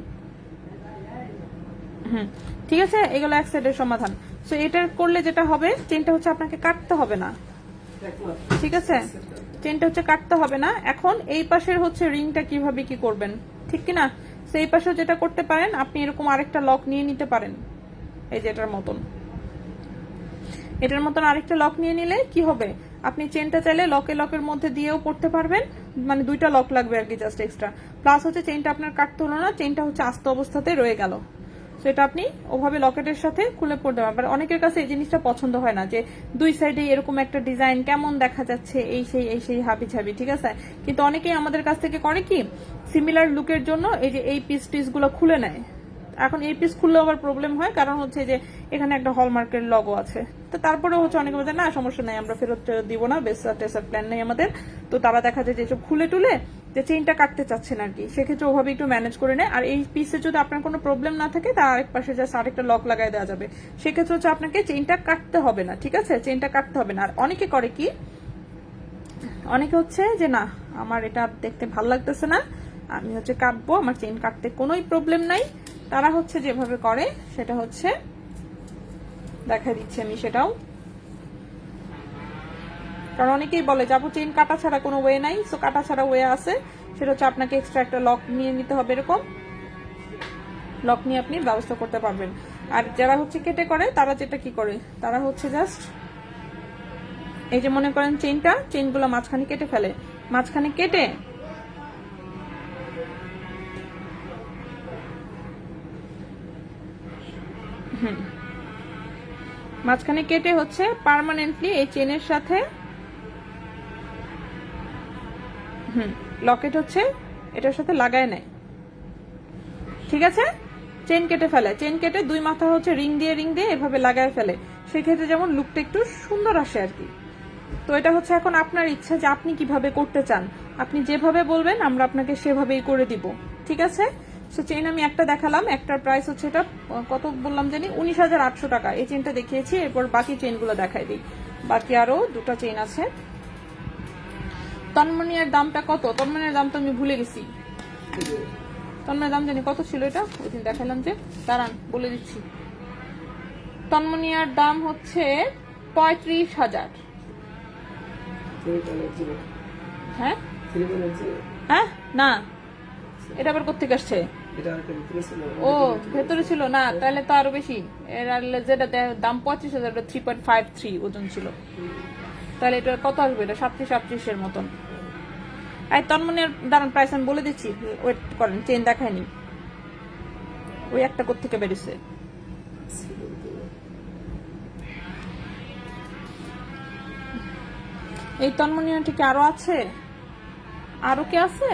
ঠিক আছে, এগুলো এক সাইডের সমাধান। সো এটা করলে যেটা হবে, চেনটা হচ্ছে আপনাকে কাটতে হবে না। ঠিক আছে, চেনটা হচ্ছে কাটতে হবে না। এখন এই পাশের হচ্ছে রিংটা কিভাবে কি করবেন, ঠিক কিনা? সেই পাশেও যেটা করতে পারেন, আপনি এরকম আরেকটা লক নিয়ে নিতে পারেন। এই যে এটার মতন আরেকটা লক নিয়ে নিলে কি হবে, আপনি চেনটা চাইলে লকের মধ্যে দিয়েও পড়তে পারবেন। মানে দুইটা লক লাগবে আর কি, জাস্ট এক্সট্রা। প্লাস হচ্ছে চেনটা আপনার কাটতে হলো না, চেনটা হচ্ছে আস্ত অবস্থাতে রয়ে গেল। সেটা আপনি ওভাবে লকেটের সাথে খুলে পড়তে পারবেন। অনেকের কাছে এই জিনিসটা পছন্দ হয় না, যে দুই সাইডে এরকম একটা ডিজাইন কেমন দেখা যাচ্ছে, এই সেই হাবি ছাবি। ঠিক আছে, কিন্তু অনেকেই আমাদের কাছ থেকে করে কি, সিমিলার লুকের জন্য এই যে এই পিস গুলো খুলে নেয়। এখন এই পিস খুললে আবার প্রবলেম হয়, কারণ হচ্ছে যে এখানে একটা হলমার্কের লগো আছে। তো তারপরে হচ্ছে অনেকে বলছে না সমস্যা নাই, আমরা ফেরত দিব না, বেসার প্ল্যান নেই আমাদের। তো তারা দেখা যায় যে এসব খুলে টুলে যে চেইনটা কাটতে চাচ্ছেন আর কি, সেক্ষেত্রে ওভাবে একটু ম্যানেজ করে নেয়। আর এই পিসে যদি আপনার কোনো প্রবলেম না থাকে, তার আরেক পাশে জাস্ট আরেকটা লক লাগাই দেওয়া যাবে। সেক্ষেত্রে হচ্ছে আপনাকে চেইনটা কাটতে হবে না। ঠিক আছে, চেইনটা কাটতে হবে না। আর অনেকে করে কি, অনেকে হচ্ছে যে না, আমার এটা দেখতে ভালো লাগতেছে না, আমি হচ্ছে কাটবো, আমার চেইন কাটতে কোনোই প্রবলেম নাই। তারা হচ্ছে যেভাবে করে সেটা হচ্ছে দেখা দিচ্ছি আমি সেটাও। কারণ অনেকেই বলে যাবো চেইন কাটা ছাড়া কোনো ওয়ে নাই। সো কাটা ছাড়া ওয়ে আছে, সেটা হচ্ছে আপনাকে এক্সট্রা একটা লক নিয়ে নিতে হবে। এরকম লক নিয়ে আপনি ব্যবস্থা করতে পারবেন। আর যারা হচ্ছে কেটে করে, তারা যেটা কি করে, তারা হচ্ছে জাস্ট এই যে মনে করেন চেইনগুলো মাঝখানে কেটে ফেলে। মাঝখানে কেটে মাঝখানে কেটে হচ্ছে পার্মানেন্টলি এই চেনের সাথে লকেট হচ্ছে এটার সাথে লাগায় নেয়, ঠিক আছে। চেন কেটে ফেলে, চেন কেটে দুই মাথা হচ্ছে রিং দিয়ে এভাবে লাগায় ফেলে, সেক্ষেত্রে যেমন লুকটা একটু সুন্দর আসে আর কি। তো এটা হচ্ছে এখন আপনার ইচ্ছা যে আপনি কিভাবে করতে চান, আপনি যেভাবে বলবেন আমরা আপনাকে সেভাবেই করে দিব, ঠিক আছে। সো চেন আমি একটা দেখালাম, একটার প্রাইস হচ্ছে এটা কত বললাম জানি 19,800 টাকা। এই চেনটা দেখিয়েছি, এরপর বাকি চেনগুলো দেখাই দিই। বাকি আরো দুটো চেন আছে। তন্মনিয়ার দামটা কত? তন্মনিয়ার দাম তো আমি ভুলে গেছি। তন্ময়ের দাম জানি কত ছিল, এটা ওই দিন দেখালাম যে, দাঁড়ান বলে দিচ্ছি। তন্মনিয়ার দাম হচ্ছে 35,000। হ্যাঁ হ্যাঁ, না এটা আবার কোথেকে আসছে? ও ভেতরে ছিল না, তাহলে তো আরো বেশি। এর যেটা দাম 35,000, 3.53 ওজন ছিল, তাহলে এটা কত আসবে? এটা 37 এর মতন। এই তন্মনিয়ার দাঁড়ান প্রাইস আমি বলে দিচ্ছি, ওয়েট করেন, চেন দেখায়নি, ওই একটা কোত্থেকে বেরিয়েছে। এই তন্মনিয়া ঠিক আরো আছে, আরো কি আছে?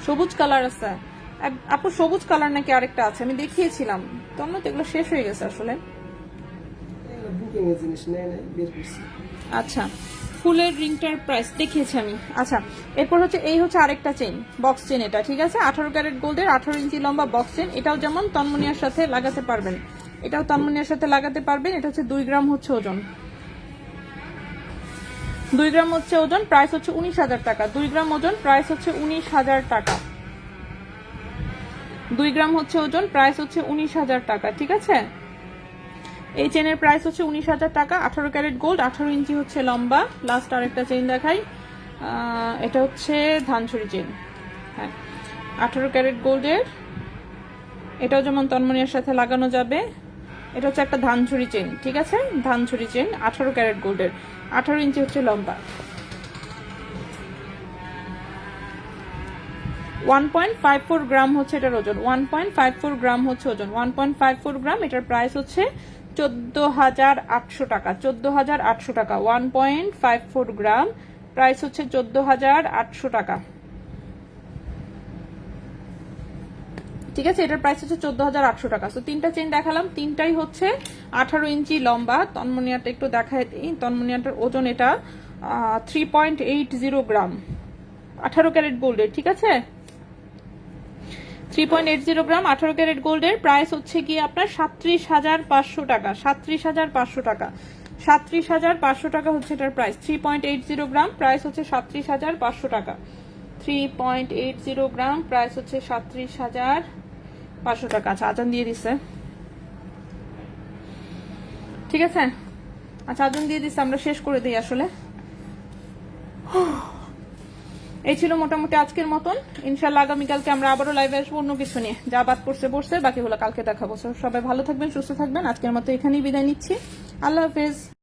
সবুজ কালার আছে আপু, সবুজ কালার নাকি আরেকটা আছে, আমি দেখিয়েছিলাম। তন্ময় তো এগুলো শেষ হয়ে গেছে আসলে। আচ্ছা, ফুলের রিংটার প্রাইস দেখিয়েছি আমি। আচ্ছা, এরপর হচ্ছে এই হচ্ছে আরেকটা চেন, বক্স চেন এটা, ঠিক আছে। 18 ক্যারেট গোল্ডের 18 ইঞ্চি লম্বা বক্স চেন। এটাও যেমন তন্মনিয়ার সাথে লাগাতে পারবেন, এটাও তন্মনিয়ার সাথে লাগাতে পারবেন। এটা হচ্ছে 2 গ্রাম হচ্ছে ওজন, 2 গ্রাম হচ্ছে ওজন, প্রাইস হচ্ছে 19,000 টাকা। 2 গ্রাম ওজন, প্রাইস হচ্ছে 19,000 টাকা। 2 গ্রাম হচ্ছে ওজন, প্রাইস হচ্ছে 19,000 টাকা, ঠিক আছে। এই চেনের প্রাইস হচ্ছে 19,000 টাকা। 18 ক্যারেট গোল্ড, 18 ইঞ্চি হচ্ছে লম্বা। লাস্ট আরেকটা চেন দেখাই, এটা হচ্ছে ধানছড়ি চেন, হ্যাঁ 18 ক্যারেট গোল্ডের। এটাও যেমন তন্মনিয়ার সাথে লাগানো যাবে। এটা হচ্ছে একটা ধানছড়ি চেন, ঠিক আছে, ধানছড়ি চেন 18 ক্যারেট গোল্ডের, 18 ইঞ্চি হচ্ছে লম্বা। 1.54 গ্রাম হচ্ছে এটার ওজন, 1.54 গ্রাম হচ্ছে ওজন, 1.54 গ্রাম। এটার প্রাইস হচ্ছে 14,800 টাকা, 14,800 টাকা। 1.54 গ্রাম, প্রাইস হচ্ছে 14,800 টাকা, ঠিক আছে। এটার প্রাইস হচ্ছে 14,800 টাকা। তো তিনটা চেন দেখালাম, তিনটাই হচ্ছে 18 ইঞ্চি লম্বা। তন্মনিয়াটা একটু দেখায় দিই, তন্মনিয়াটার ওজন এটা 3.80 গ্রাম, 18 ক্যারেট গোল্ডের, ঠিক আছে। 3.80 গ্রাম 18 ক্যারেট গোল্ডের। প্রাইস হচ্ছে কি আপনার 37,500 টাকা, 37,500 টাকা, 37,500 টাকা হচ্ছে এটার প্রাইস। 3.80 গ্রাম, প্রাইস হচ্ছে 37,500 টাকা। 3.80 গ্রাম, প্রাইস হচ্ছে 37,500 টাকা। আচ্ছা, আজান দিয়ে দিচ্ছে, ঠিক আছে। আচ্ছা, আজান দিয়ে দিচ্ছে, আমরা শেষ করে দিই আসলে। এই ছিল মোটামুটি আজকের মতন। ইনশাল্লাহ আগামীকালকে আমরা আবারও লাইভে আসবো অন্য কিছু নিয়ে। যা বাদ পড়ছে বাকিগুলো কালকে দেখাবো। সবাই ভালো থাকবেন, সুস্থ থাকবেন। আজকের মতো এখানেই বিদায় নিচ্ছি। আল্লাহ হাফেজ।